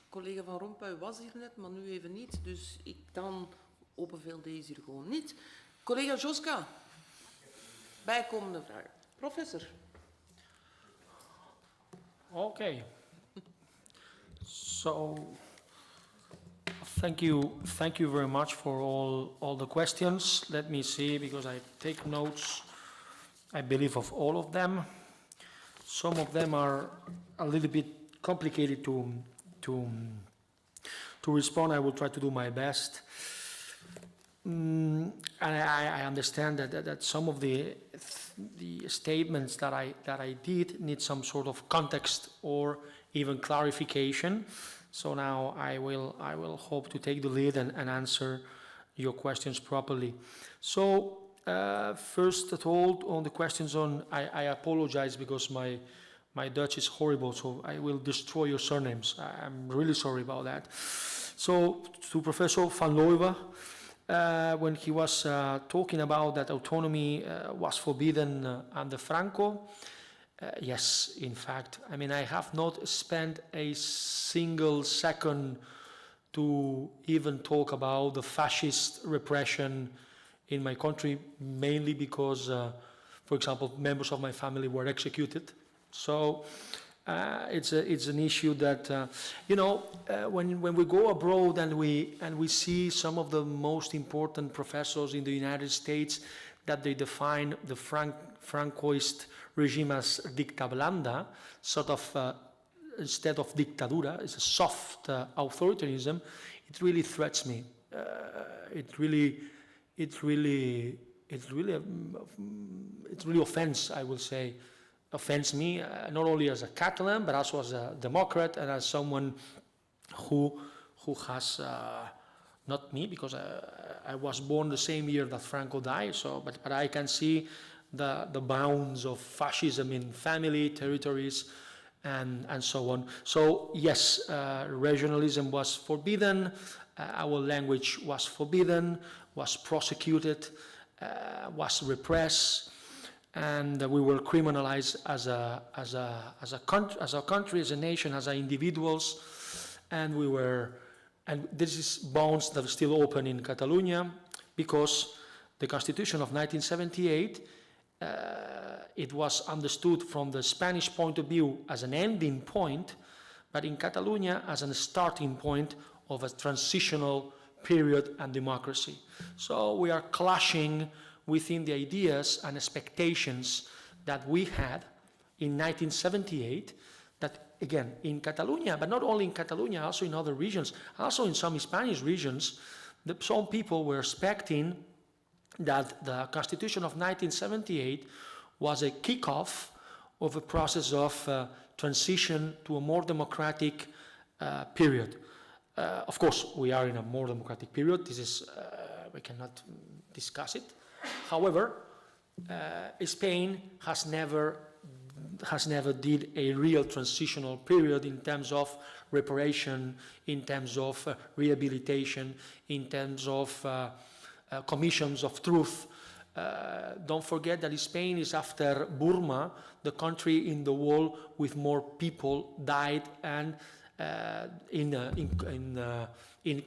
collega Van Rompuy was hier net, maar nu even niet. Dus ik dan openveel deze hier gewoon niet. Collega Joska, bijkomende vragen. Professor. Okay. So, thank you very much for all the questions. Let me see, because I take notes, I believe, of all of them. Some of them are a little bit complicated to respond. I will try to do my best. And I understand that some of the statements that I did need some sort of context or even clarification. So now I will hope to take the lead and answer your questions properly. So first of all, on the questions on, I apologize because my Dutch is horrible, so I will destroy your surnames. I'm really sorry about that. So to Professor Van Looijen, when he was talking about that autonomy was forbidden under Franco, yes, in fact. I mean, I have not spent a single second to even talk about the fascist repression in my country, mainly because, for example, members of my family were executed. So it's an issue that, when we go abroad and we see some of the most important professors in the United States that they define the Francoist regime as dicta blanda, sort of instead of dictadura, it's a soft authoritarianism, it really threats me. it really offends, I will say, offends me, not only as a Catalan, but also as a Democrat and as someone who has, not me, because I was born the same year that Franco died, so, but I can see the bounds of fascism in family, territories, and so on. So yes, regionalism was forbidden, our language was forbidden, was prosecuted, was repressed, and we were criminalized as a country, as a nation, as individuals, and this is bounds that are still open in Catalonia, because the Constitution of 1978, it was understood from the Spanish point of view as an ending point, but in Catalonia as a starting point of a transitional period and democracy. So we are clashing within the ideas and expectations that we had in 1978, that again, in Catalonia, but not only in Catalonia, also in other regions, also in some Spanish regions, some people were expecting that the Constitution of 1978 was a kickoff of a process of transition to a more democratic period. Of course, we are in a more democratic period. This is, we cannot discuss it. However, Spain has never did a real transitional period in terms of reparation, in terms of rehabilitation, in terms of commissions of truth. Don't forget that Spain is, after Burma, the country in the world with more people died and in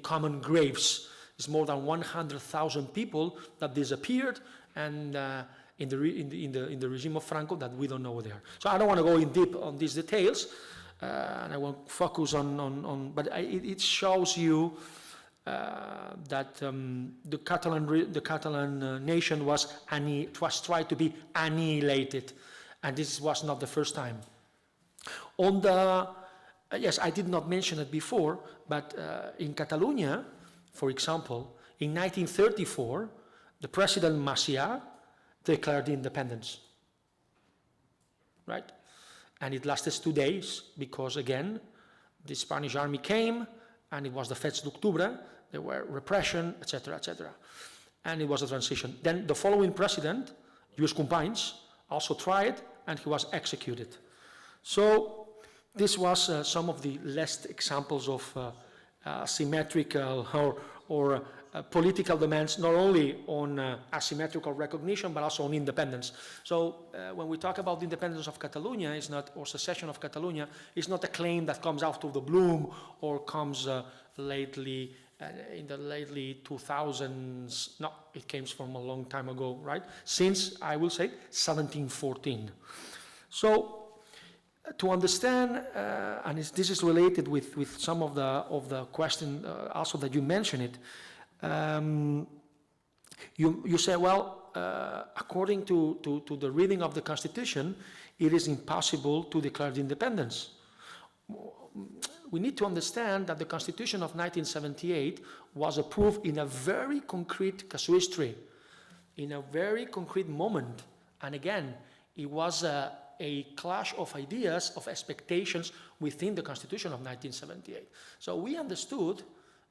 common graves. It's more than 100,000 people that disappeared, and in the regime of Franco that we don't know where they are. So I don't want to go in deep on these details, and I won't focus but it shows you that the Catalan nation was tried to be annihilated, and this was not the first time. On the yes, I did not mention it before, but in Catalonia, for example, in 1934, the President Macià declared independence, right? And it lasted 2 days because, again, the Spanish army came, and it was the Fets d'Octubre, there were repression, etc., etc. And it was a transition. Then the following president, Lluís Companys, also tried, and he was executed. So this was some of the last examples of symmetrical or political demands, not only on asymmetrical recognition, but also on independence. So when we talk about the independence of Catalonia, it's not, or secession of Catalonia, it's not a claim that comes out of the bloom or comes lately, in the lately 2000s. No, it came from a long time ago, right? Since, I will say, 1714. So to understand, and this is related with some of the question also that you mentioned it, you say, well, according to the reading of the Constitution, it is impossible to declare the independence. We need to understand that the Constitution of 1978 was approved in a very concrete casuistry, in a very concrete moment. And again, it was a clash of ideas, of expectations within the Constitution of 1978. So we understood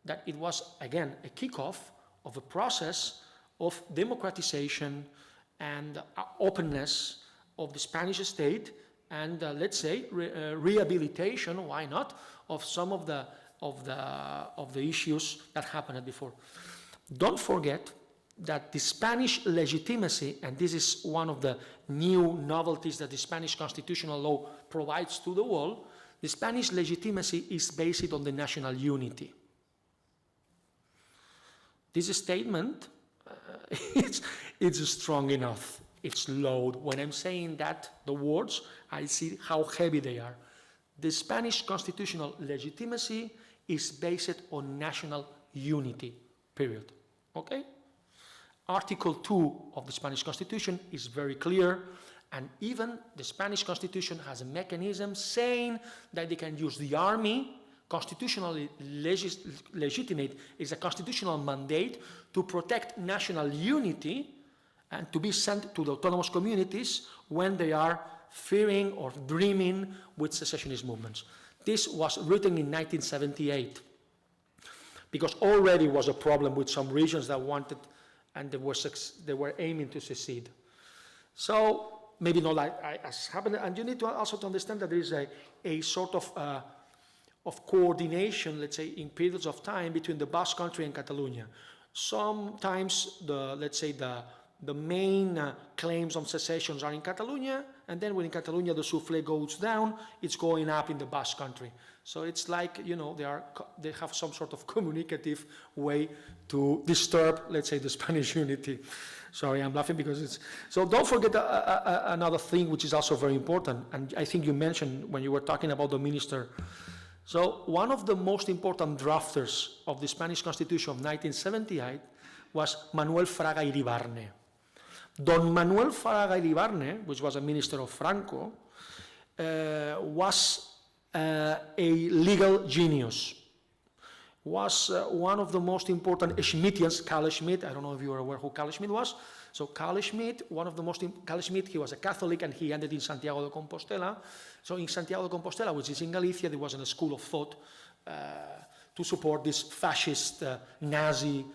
that it was, again, a kickoff of a process of democratization and openness of the Spanish state, and let's say rehabilitation, why not, of some of the issues that happened before. Don't forget that the Spanish legitimacy, and this is one of the new novelties that the Spanish constitutional law provides to the world, the Spanish legitimacy is based on the national unity. This statement, it's strong enough. It's loud. When I'm saying that, the words, I see how heavy they are. The Spanish constitutional legitimacy is based on national unity, period. Okay? Article 2 of the Spanish Constitution is very clear, and even the Spanish Constitution has a mechanism saying that they can use the army constitutionally legitimate, is a constitutional mandate to protect national unity and to be sent to the autonomous communities when they are fearing or dreaming with secessionist movements. This was written in 1978 because already was a problem with some regions that wanted and they were aiming to secede. So maybe not like as happened, and you need to also to understand that there is a sort of coordination, let's say, in periods of time between the Basque Country and Catalonia. Sometimes the main claims on secessions are in Catalonia, and then when in Catalonia the soufflé goes down, it's going up in the Basque Country. So it's like, you know, they have some sort of communicative way to disturb, let's say, the Spanish unity. Sorry, I'm laughing because it's... So don't forget another thing which is also very important, and I think you mentioned when you were talking about the minister. So one of the most important drafters of the Spanish Constitution of 1978 was Manuel Fraga Iribarne. Don Manuel Fraga Iribarne, which was a minister of Franco, was a legal genius, was one of the most important Schmittians. Carl Schmitt, I don't know if you are aware who Carl Schmitt was. So Carl Schmitt, Carl Schmitt, he was a Catholic and he ended in Santiago de Compostela. So in Santiago de Compostela, which is in Galicia, there was a school of thought to support this fascist Nazi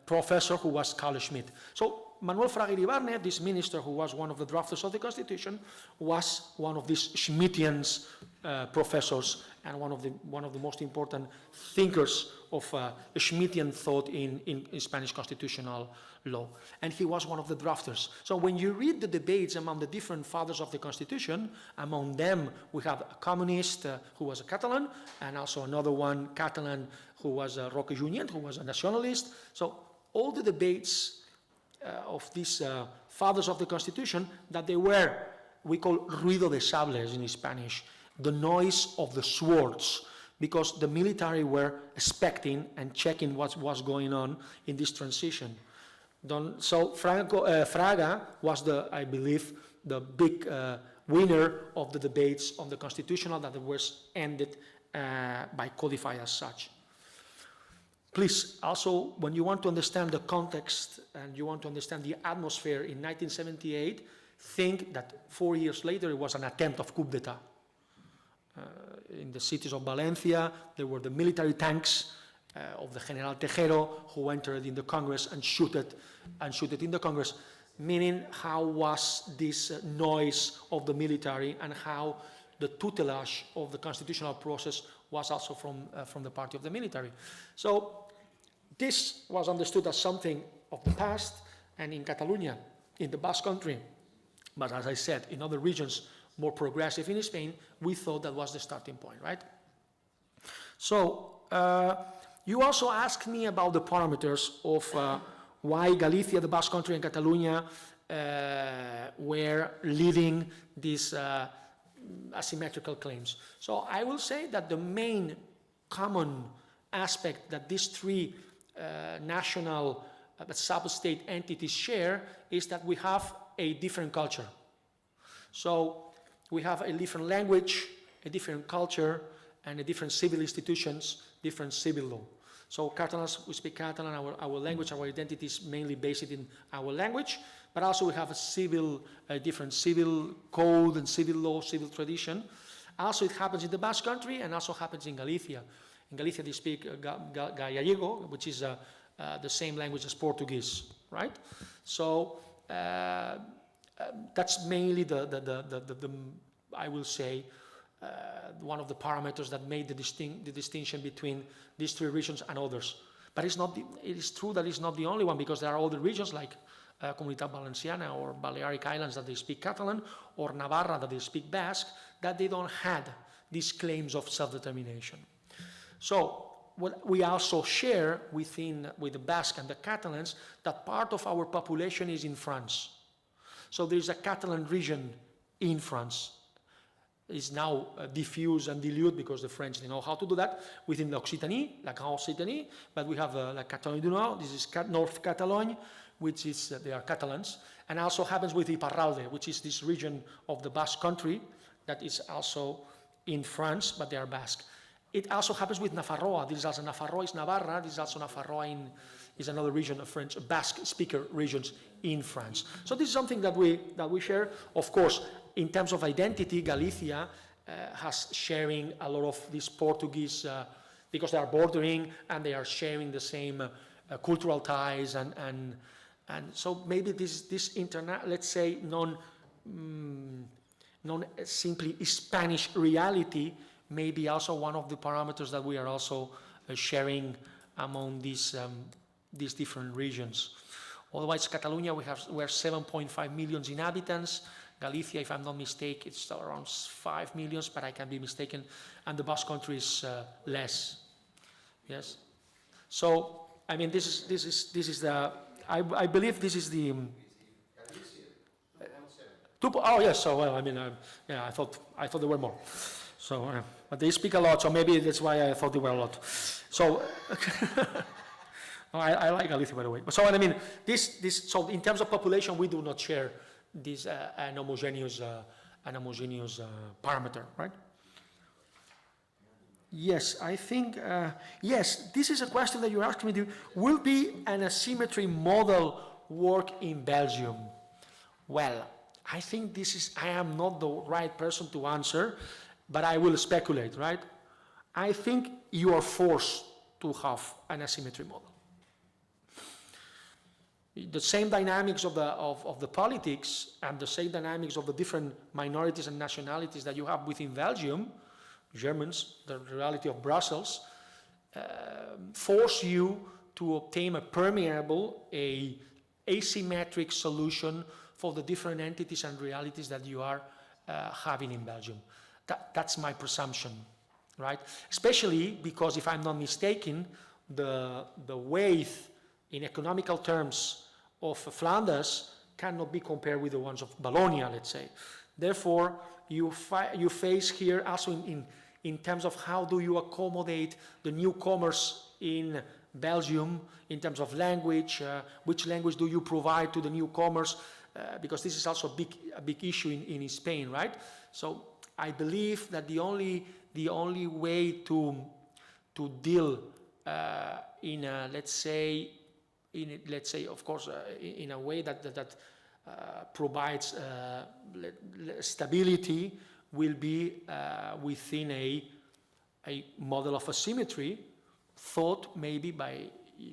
professor who was Carl Schmitt. So Manuel Fraga Iribarne, this minister who was one of the drafters of the Constitution, was one of these Schmittians professors and one of the most important thinkers of Schmittian thought in Spanish constitutional law. And he was one of the drafters. So when you read the debates among the different fathers of the Constitution, among them we have a communist who was a Catalan, and also another one, Catalan, who was Roque Junyent, who was a nationalist. So all the debates of these fathers of the Constitution, that they were, we call ruido de sables in Spanish, the noise of the swords, because the military were expecting and checking what was going on in this transition. So Fraga was, I believe, the big winner of the debates on the constitutional that was ended by codify as such. Please, also, when you want to understand the context and you want to understand the atmosphere in 1978, think that 4 years later it was an attempt of coup d'etat. In the cities of Valencia, there were the military tanks of the General Tejero who entered in the Congress and shoot it in the Congress, meaning how was this noise of the military and how the tutelage of the constitutional process was also from the party of the military. So this was understood as something of the past, and in Catalonia, in the Basque Country, but as I said, in other regions more progressive in Spain, we thought that was the starting point, right? So you also asked me about the parameters of why Galicia, the Basque Country, and Catalonia were leading these asymmetrical claims. So I will say that the main common aspect that these three national sub-state entities share is that we have a different culture. So we have a different language, a different culture, and a different civil institutions, different civil law. So Catalans, we speak Catalan, our language, our identity is mainly based in our language, but also we have a different civil code and civil law, civil tradition. Also it happens in the Basque Country and also happens in Galicia. In Galicia they speak Gallego, which is the same language as Portuguese, right? So that's mainly I will say, one of the parameters that made the distinction between these three regions and others. But it is true that it's not the only one, because there are other regions like Comunitat Valenciana or Balearic Islands that they speak Catalan, or Navarra that they speak Basque, that they don't have these claims of self-determination. So what we also share with the Basque and the Catalans, that part of our population is in France. So there's a Catalan region in France. It's now diffused and diluted because the French they know how to do that within the Occitanie, la Grande Occitanie, but we have la Catalogne du Nord, this is North Catalogne, which is, they are Catalans, and also happens with Iparralde, which is this region of the Basque Country that is also in France, but they are Basque. It also happens with Nafarroa. This is also Nafarroa is Navarra. This is also Nafarroa is another region of French, Basque speaker regions in France. So this is something that we share. Of course, in terms of identity, Galicia has sharing a lot of this Portuguese because they are bordering and they are sharing the same cultural ties and so maybe this let's say non simply Spanish reality may be also one of the parameters that we are also sharing among these different regions. Otherwise, Catalonia, we're 7.5 million inhabitants. Galicia, if I'm not mistaken, it's around 5 million, but I can be mistaken. And the Basque Country is less. Yes. So, I mean, this is the. I believe this is the. Oh yes. So well, I mean, yeah, I thought there were more. So, but they speak a lot, so maybe that's why I thought there were a lot. So, I like Galicia, by the way. So, I mean, so in terms of population, we do not share this an homogeneous parameter, right? Yes, I think, yes, this is a question that you're asking me. Will be an asymmetry model work in Belgium? Well, I think I am not the right person to answer, but I will speculate, right? I think you are forced to have an asymmetry model. The same dynamics of the politics and the same dynamics of the different minorities and nationalities that you have within Belgium, Germans, the reality of Brussels, force you to obtain a permeable, asymmetric solution for the different entities and realities that you are having in Belgium. That's my presumption, right? Especially because, if I'm not mistaken, the weight in economical terms of Flanders cannot be compared with the ones of Wallonia, let's say. Therefore, you face here also in terms of how do you accommodate the newcomers in Belgium in terms of language, which language do you provide to the newcomers, because this is also a big issue in Spain, right? So I believe that the only way to deal in a, let's say, of course, in a way that provides stability will be within a model of asymmetry thought maybe by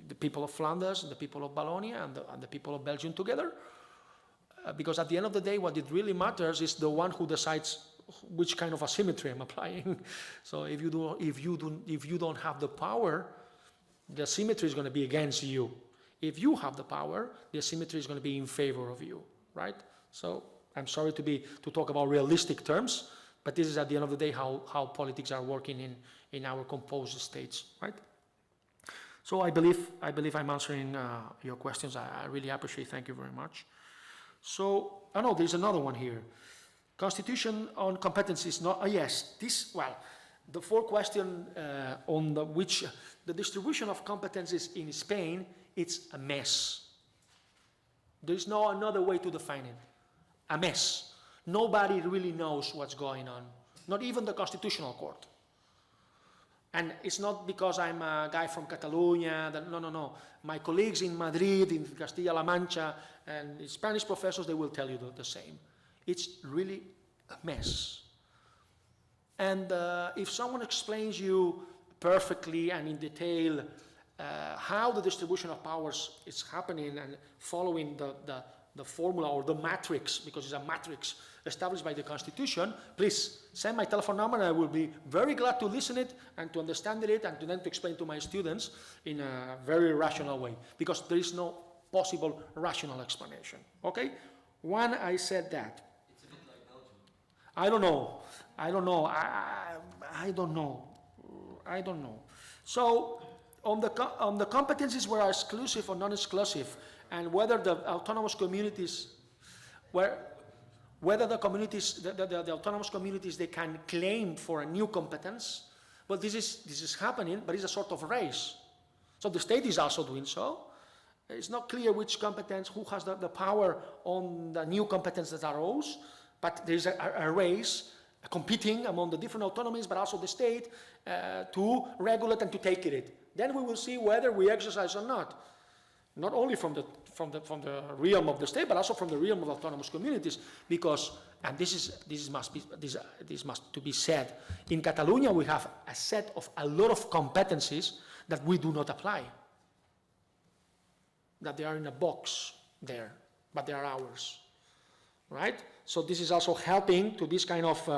the people of Flanders, the people of Wallonia, and the people of Belgium together. Because at the end of the day, what it really matters is the one who decides which kind of asymmetry I'm applying. So if you don't have the power, the asymmetry is going to be against you. If you have the power, the asymmetry is going to be in favor of you, right? So I'm sorry to talk about realistic terms, but this is at the end of the day how politics are working in our composed states, right? So I believe I'm answering your questions. I really appreciate. Thank you very much. So I know there's another one here. Constitution on competencies. Yes. The fourth question on which the distribution of competencies in Spain, it's a mess. There's no another way to define it. A mess. Nobody really knows what's going on. Not even the Constitutional Court. And it's not because I'm a guy from Catalonia. No. My colleagues in Madrid, in Castilla-La Mancha, and the Spanish professors, they will tell you the same. It's really a mess. And if someone explains you perfectly and in detail how the distribution of powers is happening and following the formula or the matrix, because it's a matrix established by the Constitution, please send my telephone number and I will be very glad to listen it and to understand it and to then to explain to my students in a very rational way, because there is no possible rational explanation. Okay? When I said that, it's a bit like Belgium. I don't know. I don't know. So on the competencies were exclusive or non-exclusive, and whether the autonomous communities whether the autonomous communities, they can claim for a new competence. Well, this is happening, but it's a sort of race. So the state is also doing so. It's not clear which competence, who has the power on the new competence that arose, but there's a race competing among the different autonomies, but also the state, to regulate and to take it. Then we will see whether we exercise or not. Not only from the realm of the state, but also from the realm of autonomous communities, because, and this must to be said, in Catalonia we have a lot of competencies that we do not apply, that they are in a box there, but they are ours, right? So this is also helping to this kind of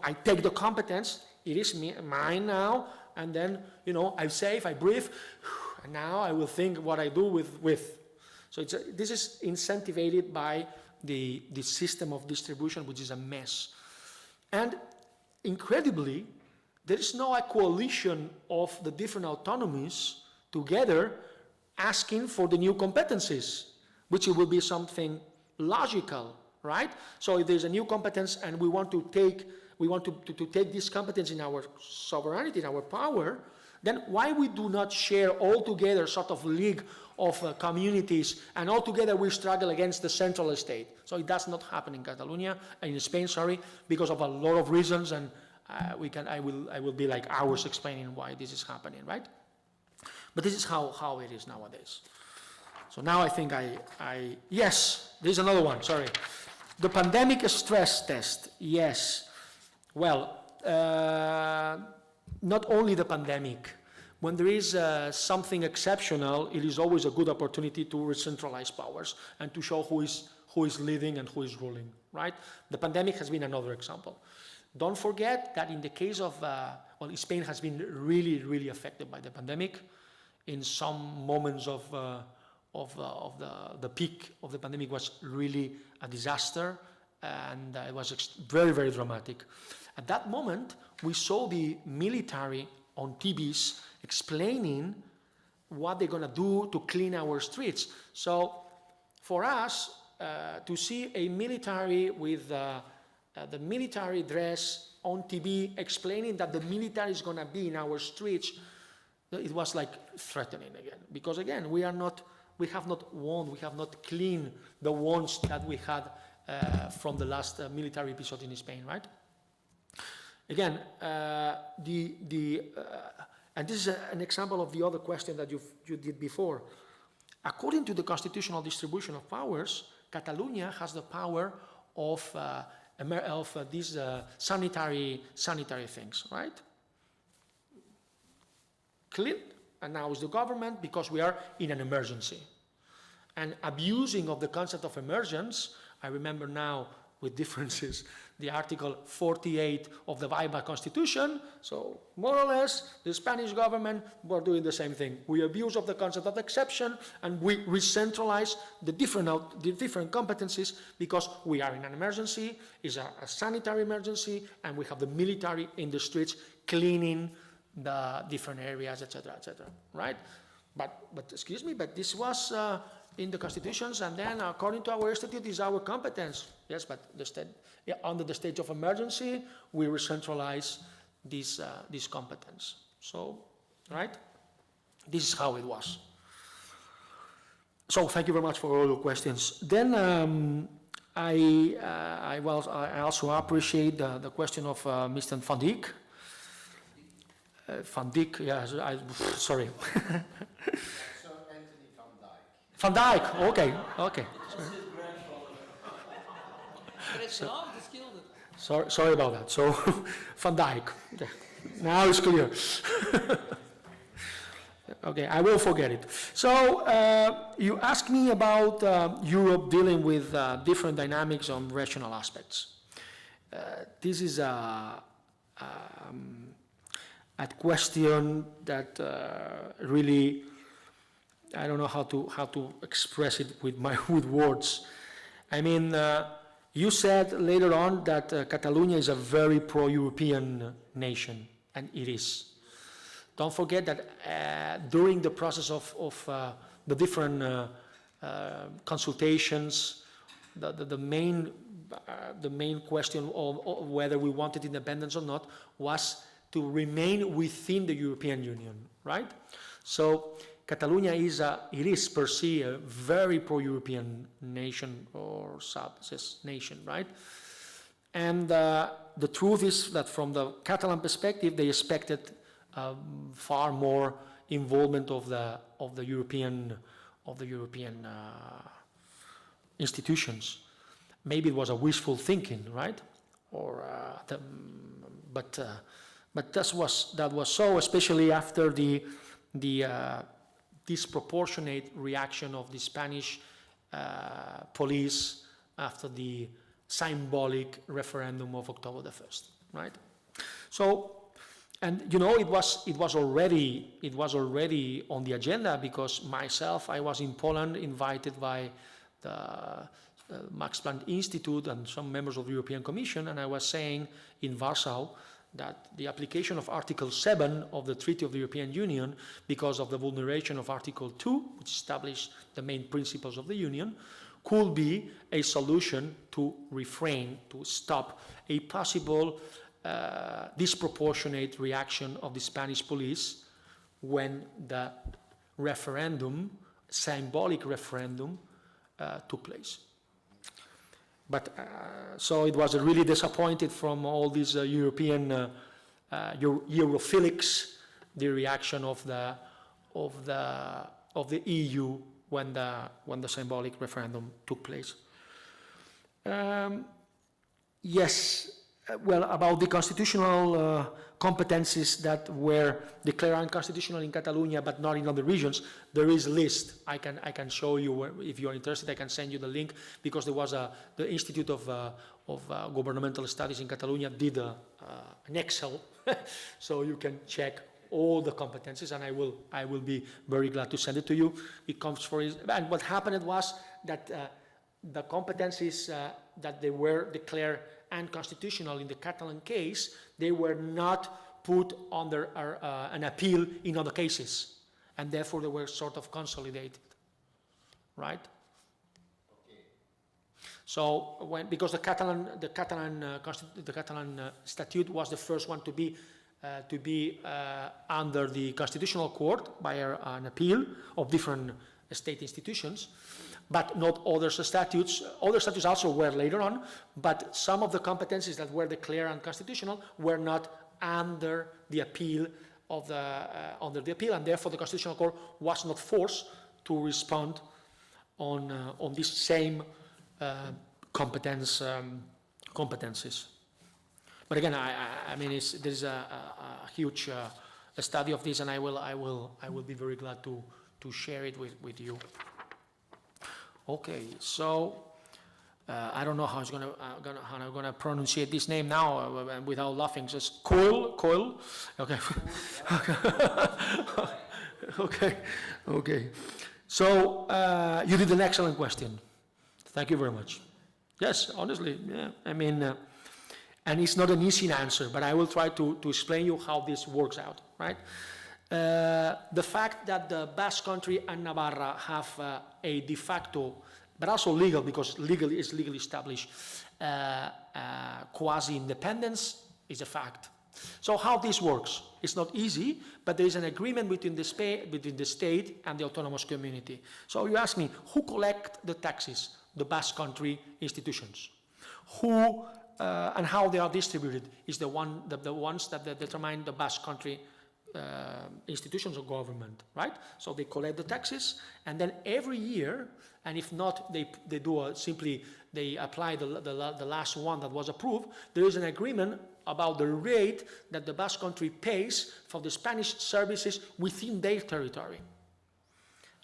I take the competence, it is mine now, and then, I save, I breathe, and now I will think what I do with. So this is incentivized by the system of distribution, which is a mess. And incredibly, there is now a coalition of the different autonomies together asking for the new competencies, which will be something logical, right? So if there's a new competence and we want to take this competence in our sovereignty, in our power, then why we do not share all together sort of league of communities, and all together we struggle against the central state? So it does not happen in Catalonia, in Spain, sorry, because of a lot of reasons, and I will be like hours explaining why this is happening, right? But this is how it is nowadays. So now I think yes, there's another one, sorry. The pandemic stress test, yes. Well, not only the pandemic. When there is something exceptional, it is always a good opportunity to recentralize powers and to show who is leading and who is ruling, right? The pandemic has been another example. Don't forget that in the case of, Spain has been really, really affected by the pandemic. In some moments of the peak of the pandemic was really a disaster, and it was very, very dramatic. At that moment, we saw the military on TVs explaining what they're going to do to clean our streets. So for us, to see a military with the military dress on TV explaining that the military is going to be in our streets, it was like threatening again. Because again, we have not cleaned the wounds that we had from the last military episode in Spain, right? Again, and this is an example of the other question that you did before. According to the constitutional distribution of powers, Catalonia has the power of these sanitary things, right? Clean, and now is the government, because we are in an emergency. And abusing of the concept of emergence, I remember now with differences, the Article 48 of the Weimar Constitution. So more or less, the Spanish government were doing the same thing. We abuse of the concept of exception, and we recentralize the different competencies, because we are in an emergency, it's a sanitary emergency, and we have the military in the streets cleaning the different areas, etc., right? But excuse me, but this was in the constitutions, and then according to our statute is our competence. Yes, but under the state of emergency, we recentralize this competence. So, right? This is how it was. So thank you very much for all your questions. Then I also appreciate the question of Mr. Van Dijk. Van Dijk, yeah, sorry. Sir Anthony van Dijk. Van Dijk, okay. Sorry about that. So, Van Dijk. Now it's clear. Okay, I will forget it. So, you asked me about Europe dealing with different dynamics on regional aspects. This is a question that really, I don't know how to express it with words. I mean, you said later on that Catalonia is a very pro-European nation, and it is. Don't forget that during the process of the different consultations, the main question of whether we wanted independence or not was to remain within the European Union, right? So Catalonia is per se a very pro-European nation or nation, right? And the truth is that from the Catalan perspective, they expected far more involvement of the European institutions. Maybe it was a wishful thinking, right? Or but that was so, especially after the disproportionate reaction of the Spanish police after the symbolic referendum of October the 1st, right? So, and you know, it was already on the agenda, because myself, I was in Poland, invited by the Max Planck Institute and some members of the European Commission, and I was saying in Warsaw that the application of Article 7 of the Treaty of the European Union, because of the vulneration of Article 2, which established the main principles of the Union, could be a solution to refrain, to stop a possible disproportionate reaction of the Spanish police when the referendum, symbolic referendum, took place. But so it was really disappointed from all these European Europhilics, the reaction of the EU when the symbolic referendum took place. Yes, well, about the constitutional competencies that were declared unconstitutional in Catalonia but not in other regions, there is a list. I can show you, if you are interested, I can send you the link, because there was the Institute of Governmental Studies in Catalonia did an Excel, so you can check all the competencies, and I will be very glad to send it to you. It comes for, and what happened was that the competencies that they were declared unconstitutional in the Catalan case, they were not put under an appeal in other cases, and therefore they were sort of consolidated, right? Okay. So because the Catalan statute was the first one to be under the Constitutional Court by an appeal of different state institutions, but not other statutes. Other statutes also were later on, but some of the competencies that were declared unconstitutional were not under the appeal of under the appeal, and therefore the Constitutional Court was not forced to respond on these same competencies. But again, I mean, there's a huge study of this, and I will be very glad to share it with you. Okay, so I don't know how I'm gonna pronunciate this name now without laughing. Just Coil. Okay. Okay. So you did an excellent question. Thank you very much. Yes, honestly, yeah. I mean, and it's not an easy answer, but I will try to explain you how this works out, right? The fact that the Basque Country and Navarra have a de facto, but also legal, because legally is legally established, quasi-independence is a fact. So how this works? It's not easy, but there is an agreement between the state and the autonomous community. So you ask me, who collect the taxes? The Basque Country institutions. Who and how they are distributed is the ones that determine the Basque Country institutions of government, right? So they collect the taxes, and then every year, and if not, they do simply they apply the last one that was approved. There is an agreement about the rate that the Basque Country pays for the Spanish services within their territory,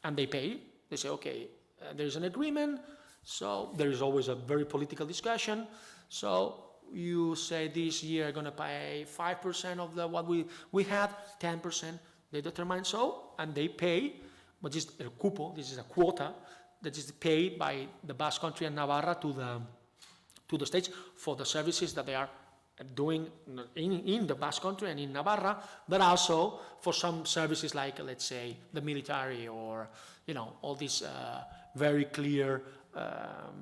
and they pay. They say, okay, there is an agreement. So there is always a very political discussion. So you say this year going to pay 5% of what we had, 10%. They determine so, and they pay, but this is a cupo, this is a quota that is paid by the Basque Country and Navarra to the states for the services that they are doing in the Basque Country and in Navarra, but also for some services like, let's say, the military or, all these very clear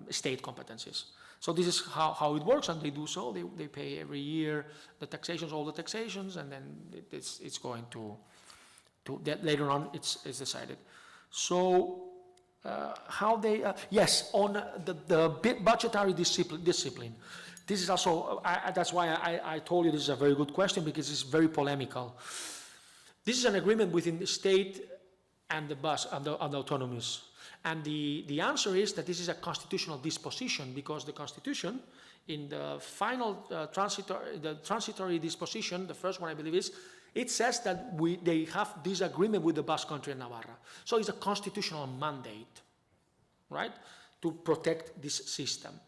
state competencies. So this is how it works, and they do so. They pay every year the taxations, all the taxations, and then it's going to that later on it's decided. So how they yes, on the budgetary discipline. This is also, that's why I told you this is a very good question, because it's very polemical. This is an agreement between the state and the autonomous. And the answer is that this is a constitutional disposition, because the Constitution, in the final transitory disposition, the first one I believe is, it says that they have this agreement with the Basque Country and Navarra. So it's a constitutional mandate, right, to protect this system.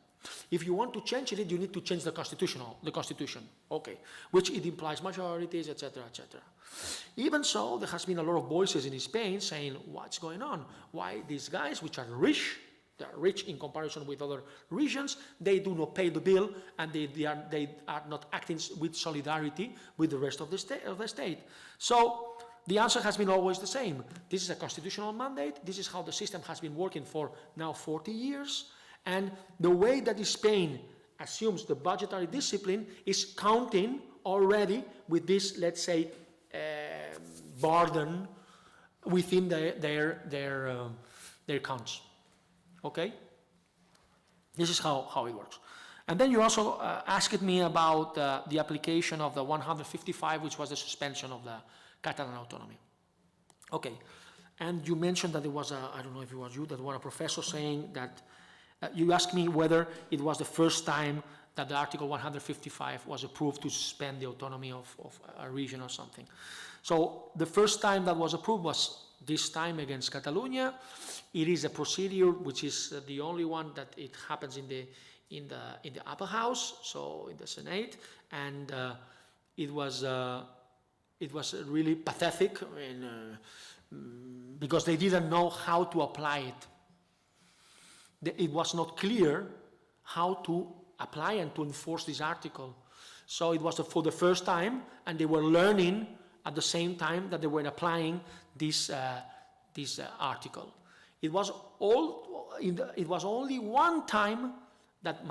If you want to change it, you need to change the constitution, okay, which it implies majorities, etc., etc. Even so, there has been a lot of voices in Spain saying, what's going on? Why these guys, which are rich, they are rich in comparison with other regions, they do not pay the bill, and they are not acting with solidarity with the rest of the state. So the answer has been always the same. This is a constitutional mandate. This is how the system has been working for now 40 years. And the way that Spain assumes the budgetary discipline is counting already with this, let's say, burden within their counts. Okay? This is how it works. And then you also asked me about the application of the 155, which was the suspension of the Catalan autonomy. Okay. And you mentioned that there was I don't know if it was you, that was a professor saying that, you asked me whether it was the first time that the Article 155 was approved to suspend the autonomy of a region or something. So the first time that was approved was this time against Catalonia. It is a procedure which is the only one that it happens in the upper house, so in the Senate, and it was really pathetic, because they didn't know how to apply it. It was not clear how to apply and to enforce this article. So it was for the first time, and they were learning at the same time that they were applying this article. It was only one time that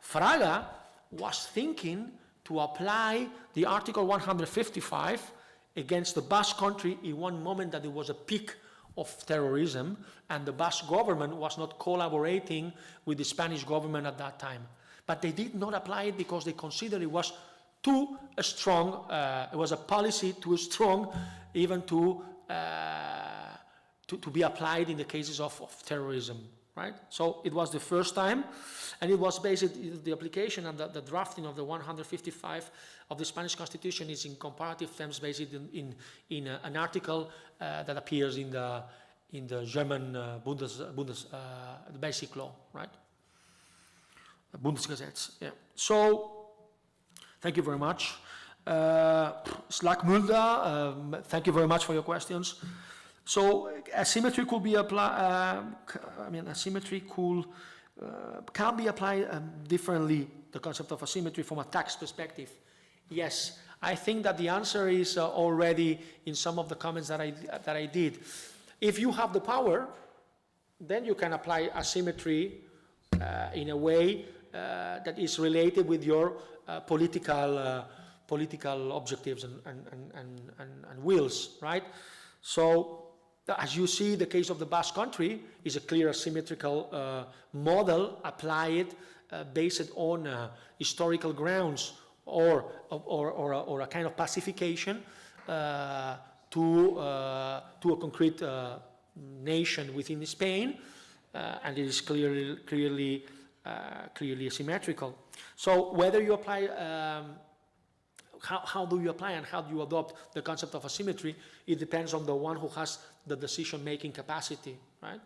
Fraga was thinking to apply the Article 155 against the Basque Country in one moment that there was a peak of terrorism, and the Basque government was not collaborating with the Spanish government at that time. But they did not apply it because they considered it was too strong, it was a policy too strong even to be applied in the cases of terrorism, right? So it was the first time, and it was based, the application and the drafting of the 155 of the Spanish Constitution is in comparative terms based in an article that appears in the German the basic law, right? Bundesgesetz, yeah. So, thank you very much. Slak Mulder, thank you very much for your questions. So, asymmetry could be applied, asymmetry can be applied differently, the concept of asymmetry from a tax perspective. Yes, I think that the answer is already in some of the comments that I did. If you have the power, then you can apply asymmetry in a way that is related with your political objectives and wills, right? So, as you see, the case of the Basque Country is a clear asymmetrical model applied based on historical grounds or a kind of pacification to a concrete nation within Spain, and it is clearly asymmetrical. So whether you apply, how do you apply and how do you adopt the concept of asymmetry? It depends on the one who has the decision-making capacity, right?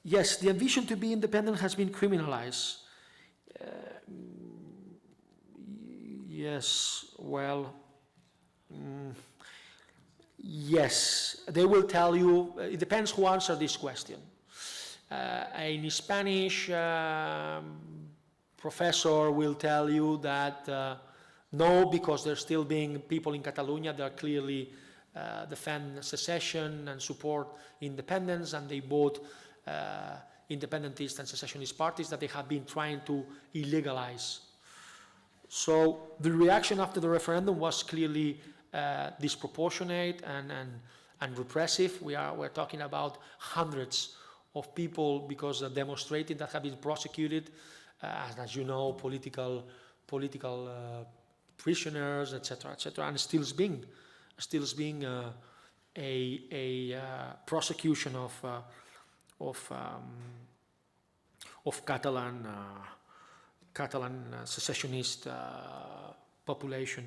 Yes, the ambition to be independent has been criminalized. Yes, well, yes, they will tell you, it depends who answers this question. In Spanish, professor will tell you that no, because there's still being people in Catalonia that clearly defend secession and support independence, and they vote independentist and secessionist parties that they have been trying to illegalize. So the reaction after the referendum was clearly disproportionate and repressive. We're talking about hundreds of people because demonstrated that have been prosecuted, as you know, political prisoners, etc., and still is being a prosecution of Catalan secessionist population.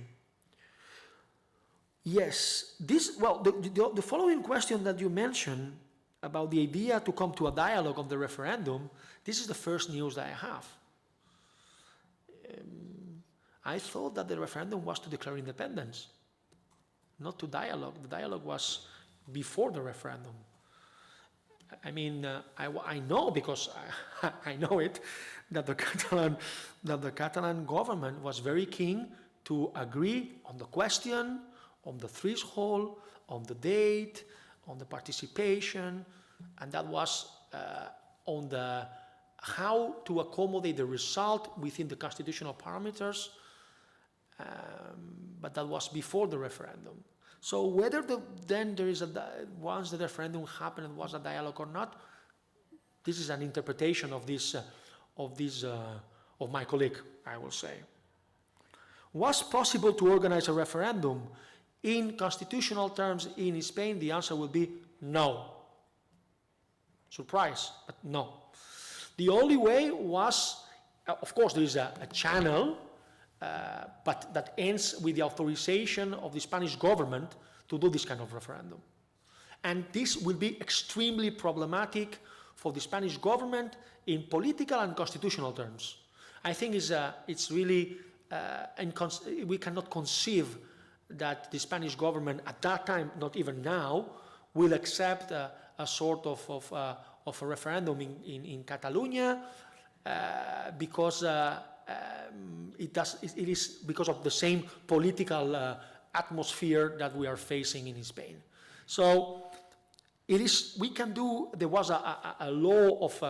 Yes, the following question that you mentioned about the idea to come to a dialogue on the referendum, this is the first news that I have. I thought that the referendum was to declare independence, not to dialogue. The dialogue was before the referendum. I mean, I know, because I know it, that the Catalan government was very keen to agree on the question, on the threshold, on the date, on the participation, and that was on the how to accommodate the result within the constitutional parameters, but that was before the referendum. So whether then there is once the referendum happened, it was a dialogue or not, this is an interpretation of my colleague, I will say. Was possible to organize a referendum in constitutional terms in Spain? The answer would be no. Surprise, but no. The only way was, of course, there is a channel, but that ends with the authorization of the Spanish government to do this kind of referendum. And this will be extremely problematic for the Spanish government in political and constitutional terms. I think it's really, we cannot conceive that the Spanish government at that time, not even now, will accept a sort of a referendum in Catalonia because it is because of the same political atmosphere that we are facing in Spain. So there was a law of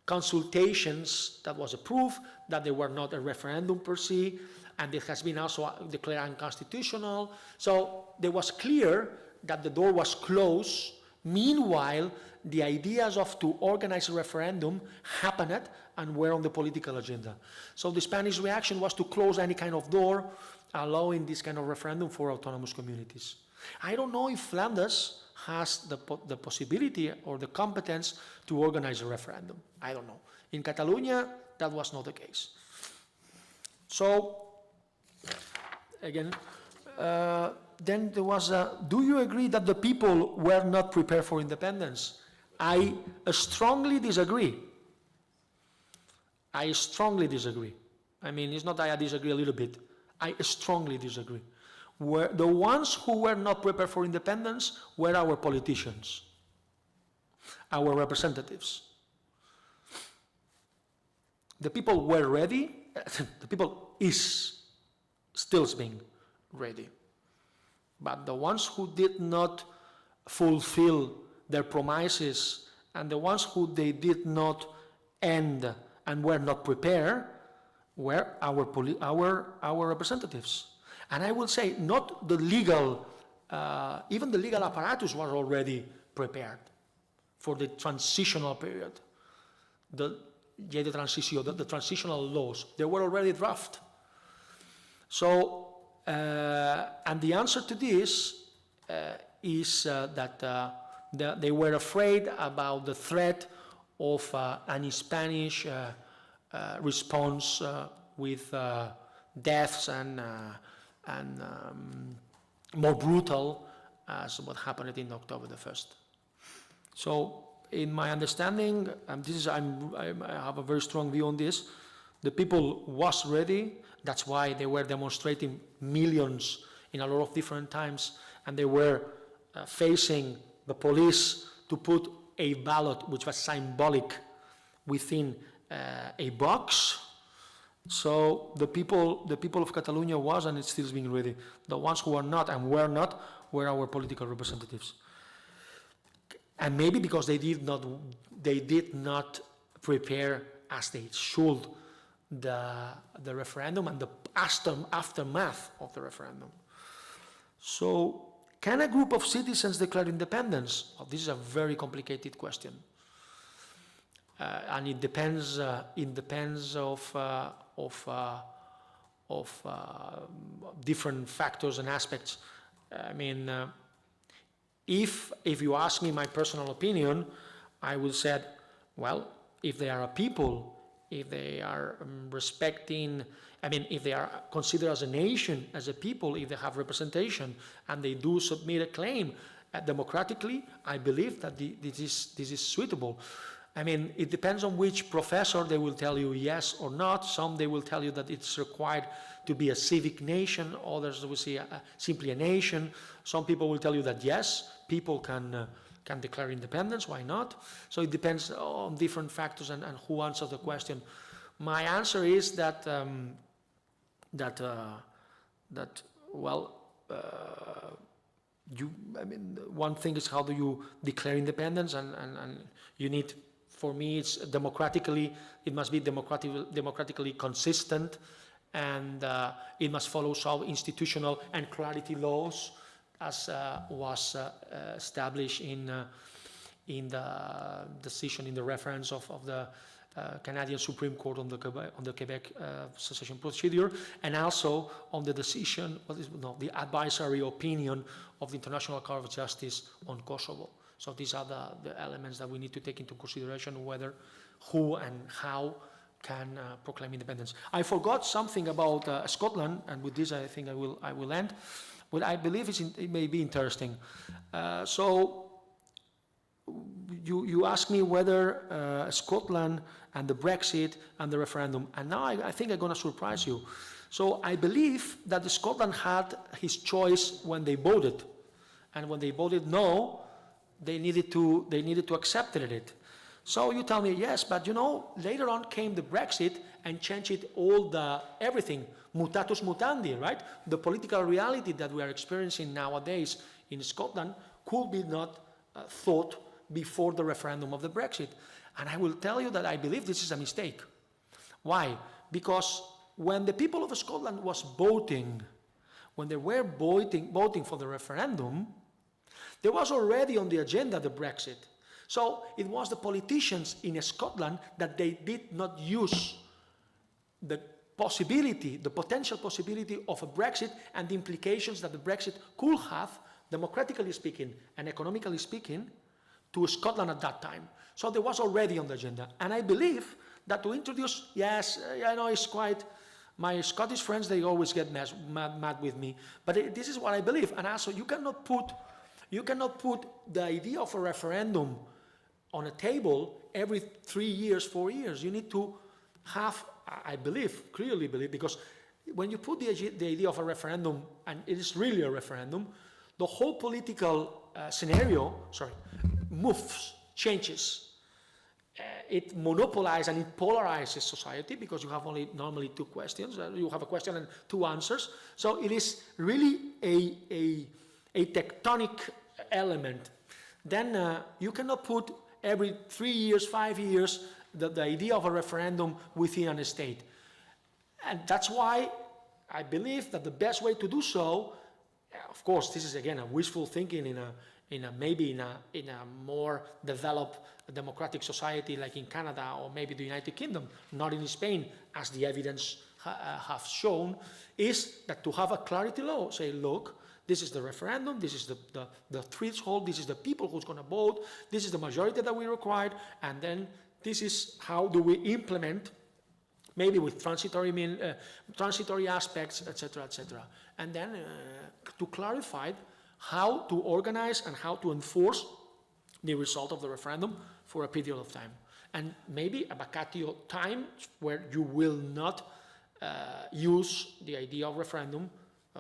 consultations that was approved, that they were not a referendum per se, and it has been also declared unconstitutional. So there was clear that the door was closed. Meanwhile, the ideas of to organize a referendum happened and were on the political agenda. So the Spanish reaction was to close any kind of door, allowing this kind of referendum for autonomous communities. I don't know if Flanders has the possibility or the competence to organize a referendum. I don't know. In Catalonia, that was not the case. So, again, then there was do you agree that the people were not prepared for independence? I strongly disagree. I strongly disagree. I mean, it's not that I disagree a little bit. I strongly disagree. The ones who were not prepared for independence were our politicians, our representatives. The people were ready. The people is still being ready. But the ones who did not fulfill their promises and the ones who they did not end and were not prepared were our representatives. And I will say, not the legal, even the legal apparatus was already prepared for the transitional period. The transitional laws, they were already drafted. So, and the answer to this is that they were afraid about the threat of an Spanish response with deaths and more brutal as what happened in October the 1st. So, in my understanding, I have a very strong view on this. The people was ready. That's why they were demonstrating millions in a lot of different times, and they were facing the police to put a ballot which was symbolic within a box. So the people of Catalonia was, and it's still being ready. The ones who are not and were not were our political representatives. And maybe because they did not prepare as they should the referendum and the aftermath of the referendum. So, can a group of citizens declare independence? Well, this is a very complicated question. and it depends. It depends of different factors and aspects. I mean, if you ask me my personal opinion, I will say, well, if they are a people, if they are respecting, I mean, if they are considered as a nation, as a people, if they have representation, and they do submit a claim democratically, I believe that this is suitable. I mean, it depends on which professor. They will tell you yes or not. Some they will tell you that it's required to be a civic nation. Others will say simply a nation. Some people will tell you that yes, people can declare independence. Why not? So it depends on different factors and who answers the question. My answer is that one thing is how do you declare independence, and you need. For me, it's democratically. It must be democratically consistent, and it must follow some institutional and clarity laws, as was established in the decision, in the reference of the Canadian Supreme Court on the Quebec secession procedure, and also on the decision, the advisory opinion of the International Court of Justice on Kosovo. So these are the elements that we need to take into consideration, whether, who and how can proclaim independence. I forgot something about Scotland, and with this I think I will end. But I believe it may be interesting. So you asked me whether Scotland and the Brexit and the referendum, and now I think I'm going to surprise you. So I believe that Scotland had his choice when they voted, and when they voted no, they needed to accept it. So you tell me, yes, but later on came the Brexit and changed everything, mutatus mutandi, right? The political reality that we are experiencing nowadays in Scotland could be not thought before the referendum of the Brexit. And I will tell you that I believe this is a mistake. Why? Because when the people of Scotland was voting, when they were voting for the referendum, there was already on the agenda the Brexit. So it was the politicians in Scotland that they did not use the potential possibility of a Brexit and the implications that the Brexit could have, democratically speaking and economically speaking, to Scotland at that time. So there was already on the agenda. And I believe that to introduce, yes, I know it's quite, my Scottish friends, they always get mad with me, but this is what I believe. And also, you cannot put the idea of a referendum on a table every 3 years, 4 years. You need to have, I believe, clearly believe, because when you put the idea of a referendum, and it is really a referendum, the whole political scenario, changes. It monopolizes and it polarizes society, because you have only normally 2 questions. You have a question and 2 answers. So it is really a tectonic element. Then you cannot put every 3 years, 5 years, the idea of a referendum within a state. And that's why I believe that the best way to do so, of course, this is again a wishful thinking maybe in a more developed democratic society like in Canada or maybe the United Kingdom, not in Spain, as the evidence have shown, is that to have a clarity law, say, look, this is the referendum, this is the threshold, this is the people who's going to vote, this is the majority that we required, and then this is how do we implement, maybe with transitory aspects, etc., etc. And then to clarify how to organize and how to enforce the result of the referendum for a period of time. And maybe a vacatio time where you will not use the idea of referendum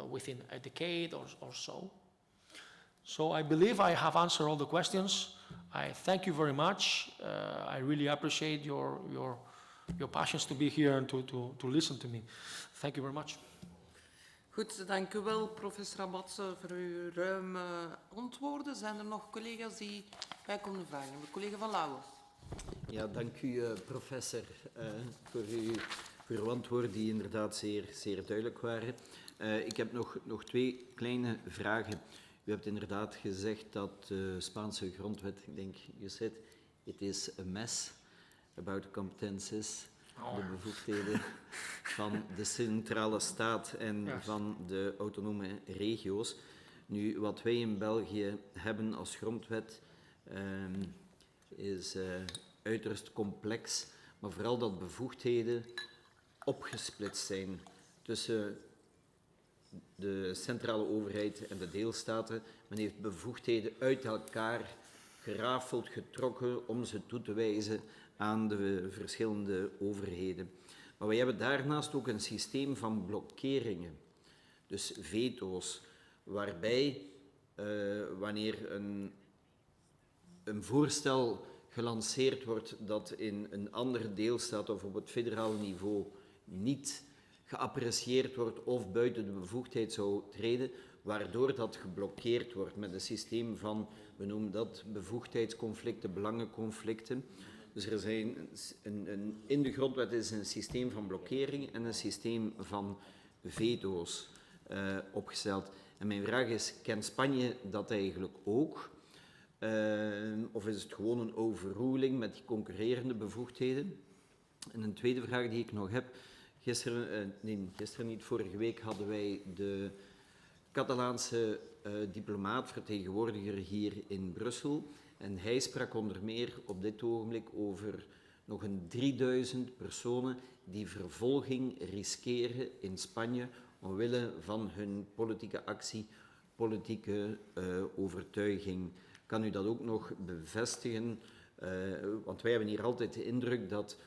within a decade or so. So I believe I have answered all the questions. I thank you very much. I really appreciate your passions to be here and to listen to me. Thank you very much. Goed, dank u wel, professor Abbats, voor uw ruime antwoorden. Zijn er nog collega's die bij konden vragen? De collega van Lauwe. Ja, dank u, professor, voor uw antwoorden die inderdaad zeer duidelijk waren. Ik heb nog 2 kleine vragen. U hebt inderdaad gezegd dat de Spaanse grondwet, ik denk, you said, it is a mess. about the competences, de bevoegdheden van de centrale staat en Yes. van de autonome regio's. Nu, wat wij in België hebben als grondwet is uiterst complex, maar vooral dat bevoegdheden opgesplitst zijn tussen de centrale overheid en de deelstaten. Men heeft bevoegdheden uit elkaar gerafeld, getrokken om ze toe te wijzen aan de verschillende overheden. Maar wij hebben daarnaast ook een systeem van blokkeringen, dus veto's, waarbij wanneer een voorstel gelanceerd wordt dat in een andere deelstaat of op het federaal niveau niet geapprecieerd wordt of buiten de bevoegdheid zou treden, waardoor dat geblokkeerd wordt met een systeem van, we noemen dat bevoegdheidsconflicten, belangenconflicten. Dus er zijn in de grondwet is een systeem van blokkering en een systeem van veto's opgesteld. En mijn vraag is, kent Spanje dat eigenlijk ook? Of is het gewoon een overruling met die concurrerende bevoegdheden? En een tweede vraag die ik nog heb. Gisteren niet, vorige week hadden wij de Catalaanse diplomaat, vertegenwoordiger hier in Brussel. En hij sprak onder meer op dit ogenblik over nog een 3000 personen die vervolging riskeren in Spanje omwille van hun politieke actie, politieke overtuiging. Kan u dat ook nog bevestigen? Want wij hebben hier altijd de indruk dat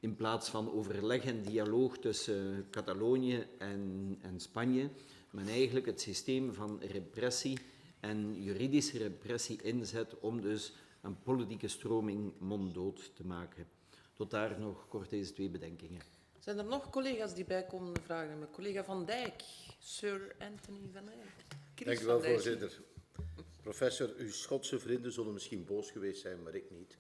in plaats van overleg en dialoog tussen Catalonië en Spanje, men eigenlijk het systeem van repressie en juridische repressie inzet om dus een politieke stroming monddood te maken. Tot daar nog kort deze twee bedenkingen. Zijn er nog collega's die bijkomende vragen hebben? Collega Van Dijk, Sir Anthony Van Dijk. Chris Dank u wel, Van Dijk. voorzitter. Professor, uw Schotse vrienden zullen misschien boos geweest zijn, maar ik niet.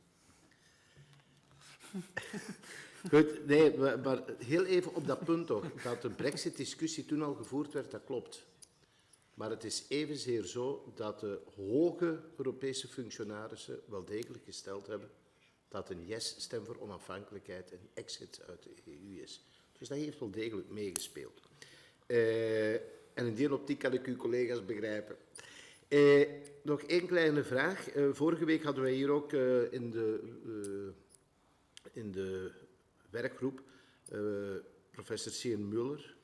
Goed, nee, maar heel even op dat punt toch, dat de brexit-discussie toen al gevoerd werd, dat klopt. Maar het is evenzeer zo dat de hoge Europese functionarissen wel degelijk gesteld hebben dat een yes-stem voor onafhankelijkheid een exit uit de EU is. Dus dat heeft wel degelijk meegespeeld. En in die optiek kan ik uw collega's begrijpen. Nog één kleine vraag. Vorige week hadden wij hier ook in de werkgroep professor Sian Muller.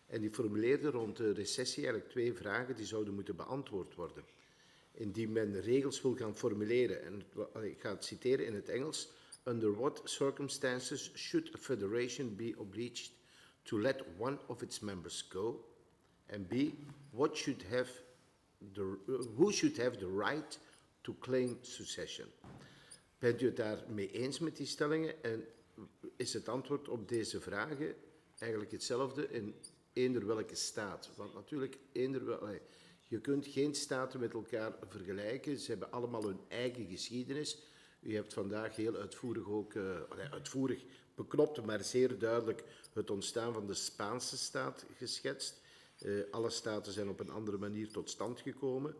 En die formuleerde rond de recessie eigenlijk twee vragen die zouden moeten beantwoord worden. Indien men regels wil gaan formuleren, en ik ga het citeren in het Engels. Under what circumstances should a federation be obliged to let one of its members go? And B, who should have the right to claim succession? Bent u het daarmee eens met die stellingen? En is het antwoord op deze vragen eigenlijk hetzelfde in eender welke staat? Want natuurlijk, je kunt geen staten met elkaar vergelijken. Ze hebben allemaal hun eigen geschiedenis. U hebt vandaag heel uitvoerig ook, uitvoerig beknopt, maar zeer duidelijk het ontstaan van de Spaanse staat geschetst. Alle staten zijn op een andere manier tot stand gekomen.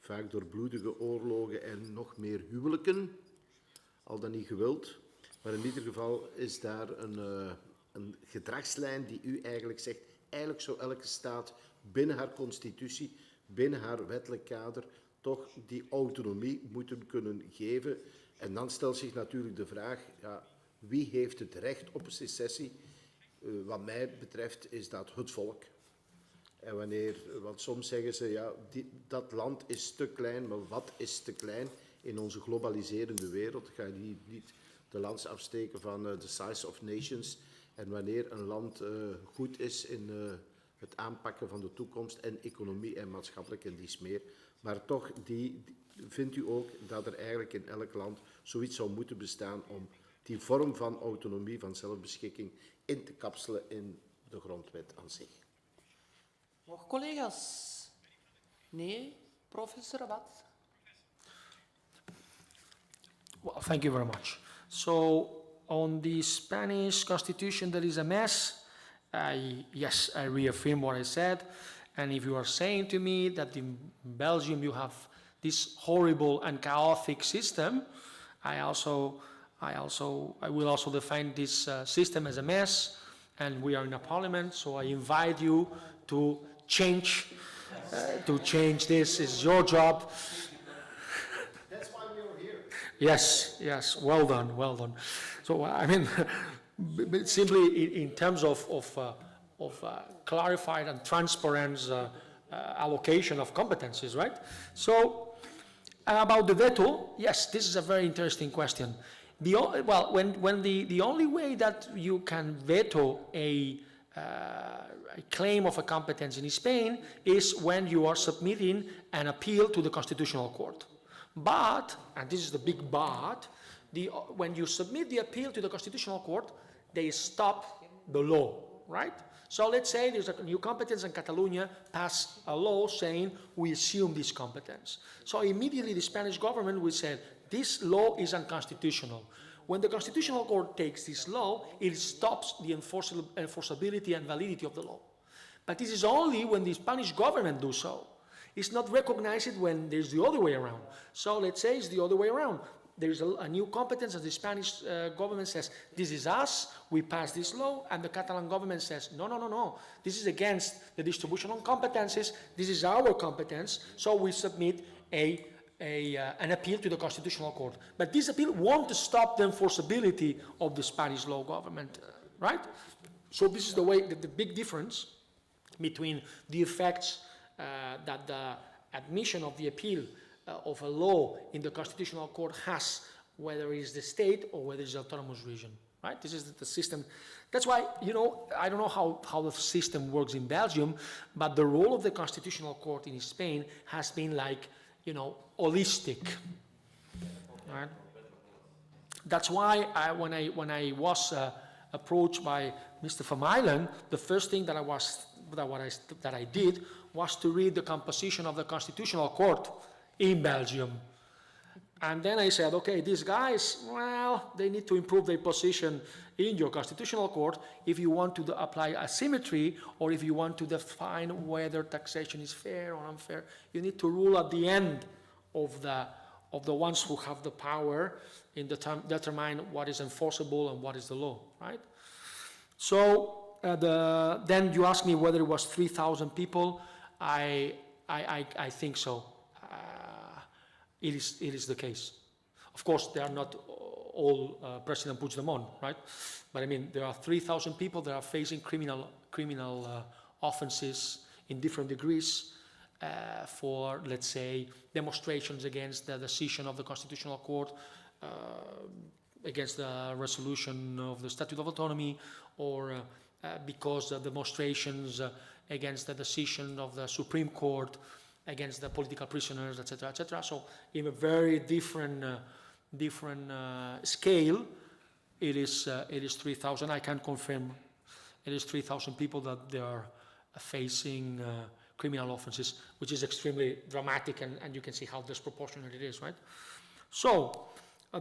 Vaak door bloedige oorlogen en nog meer huwelijken. Al dan niet gewild. Maar in ieder geval is daar een gedragslijn die u eigenlijk zegt, eigenlijk zou elke staat binnen haar constitutie, binnen haar wettelijk kader, toch die autonomie moeten kunnen geven. En dan stelt zich natuurlijk de vraag, ja, wie heeft het recht op een secessie? Wat mij betreft is dat het volk. En want soms zeggen ze, ja, dat land is te klein, maar wat is te klein in onze globaliserende wereld? Ga je niet de lans afsteken van the size of nations. En wanneer een land goed is in het aanpakken van de toekomst en economie en maatschappelijk en dies meer. Maar toch vindt u ook dat er eigenlijk in elk land zoiets zou moeten bestaan om die vorm van autonomie, van zelfbeschikking in te kapselen in de grondwet aan zich. Nog collega's? Nee? Professor Abad? Well, thank you very much. So, on the Spanish constitution, there is a mess. Yes, I reaffirm what I said. And if you are saying to me that in Belgium you have this horrible and chaotic system, I also I will also define this system as a mess, and we are in a parliament, so I invite you to change this. It's your job. That's why we are here. Yes, well done. So, I mean, simply in terms of clarified and transparent allocation of competencies, right? So, about the veto, yes, this is a very interesting question. The only way that you can veto a claim of a competence in Spain is when you are submitting an appeal to the Constitutional Court. But, and this is the big but, when you submit the appeal to the Constitutional Court, they stop the law, right? So let's say there's a new competence and Catalonia pass a law saying we assume this competence. So immediately the Spanish government will say this law is unconstitutional. When the Constitutional Court takes this law, it stops the enforceability and validity of the law. But this is only when the Spanish government does so. It's not recognized when there's the other way around. So let's say it's the other way around. There's a new competence and the Spanish government says, this is us, we passed this law, and the Catalan government says, no, this is against the distribution of competences, this is our competence, so we submit an appeal to the Constitutional Court. But this appeal won't stop the enforceability of the Spanish law government, right? So this is the big difference between the effects that the admission of the appeal of a law in the Constitutional Court has, whether it's the state or whether it's the autonomous region, right? This is the system. That's why, I don't know how the system works in Belgium, but the role of the Constitutional Court in Spain has been like, holistic, right? That's why when I was approached by Mr. Vermeulen, the first thing that I did was to read the composition of the Constitutional Court in Belgium. And then I said, okay, these guys, well, they need to improve their position in your Constitutional Court if you want to apply asymmetry or if you want to define whether taxation is fair or unfair. You need to rule at the end of the ones who have the power in determine what is enforceable and what is the law, right? So then you asked me whether it was 3,000 people. I think so. It is the case. Of course, they are not all President Puigdemont, right? But I mean, there are 3,000 people that are facing criminal offenses in different degrees for, let's say, demonstrations against the decision of the Constitutional Court, against the resolution of the Statute of Autonomy, or because of demonstrations against the decision of the Supreme Court, against the political prisoners, etc., etc. So in a very different scale, it is 3,000. I can confirm it is 3,000 people that they are facing criminal offenses, which is extremely dramatic, and you can see how disproportionate it is, right? So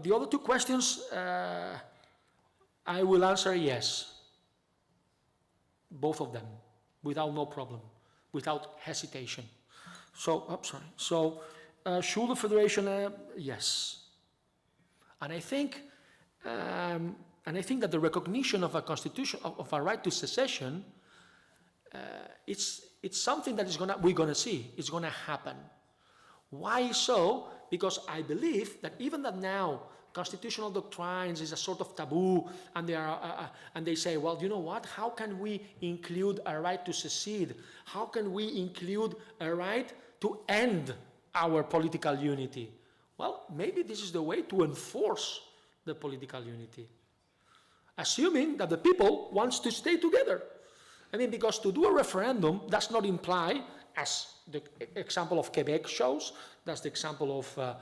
the other two questions, I will answer yes, both of them, without no problem, without hesitation. So, So, should the federation? Yes. And I think that the recognition of a constitution, of a right to secession, it's something that we're gonna see. It's gonna happen. Why so? Because I believe that even that now constitutional doctrines is a sort of taboo, and they say, well, you know what? How can we include a right to secede? How can we include a right to end our political unity? Well, maybe this is the way to enforce the political unity, assuming that the people wants to stay together. I mean, because to do a referendum does not imply, as the example of Quebec shows, that's the example of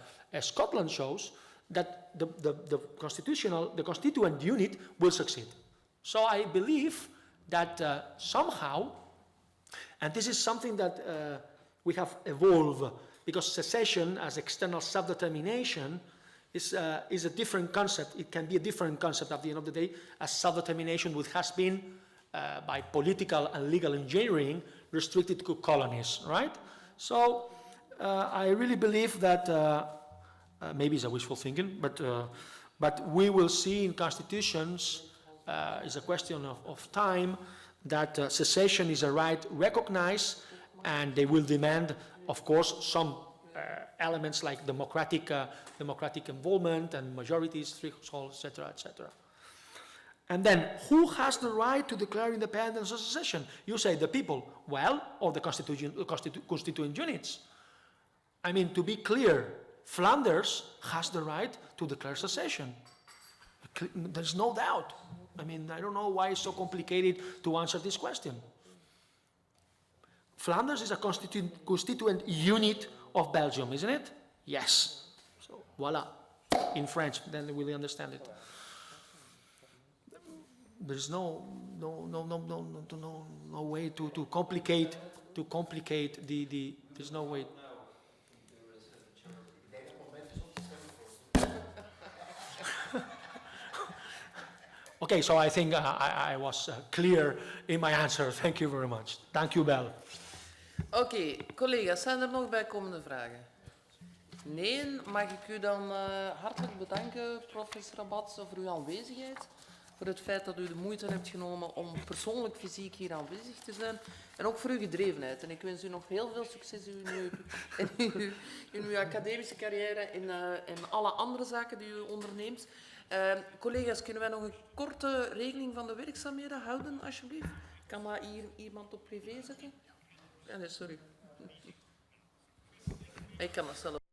Scotland shows, that the constituent unit will succeed. So I believe that somehow, and this is something that we have evolved, because secession as external self-determination is a different concept. It can be a different concept at the end of the day, as self-determination, which has been by political and legal engineering restricted to colonies, right? So I really believe that maybe it's a wishful thinking, but But we will see in constitutions, it's a question of time, that secession is a right recognized, and they will demand, of course, some elements like democratic involvement and majorities, threshold, etc., etc. And then, who has the right to declare independence or secession? You say the people. Well, or the constituent units. I mean, to be clear, Flanders has the right to declare secession. There's no doubt. I mean, I don't know why it's so complicated to answer this question. Flanders is a constituent unit of Belgium, isn't it? Yes. So, voila. In French, then they will understand it. There's no way to complicate the there's no way. Okay, so I think I was clear in my answer. Thank you very much. Dank u wel. Oké, collega's, zijn er nog bijkomende vragen? Nee, mag ik u dan hartelijk bedanken, professor Abbats, voor uw aanwezigheid. Voor het feit dat u de moeite hebt genomen om persoonlijk fysiek hier aanwezig te zijn. En ook voor uw gedrevenheid. En ik wens u nog heel veel succes in uw academische carrière en alle andere zaken die u onderneemt. Collega's, kunnen wij nog een korte regeling van de werkzaamheden houden, alsjeblieft? Kan dat hier iemand op privé zetten? Ja, nee, sorry. Ik kan dat zelf.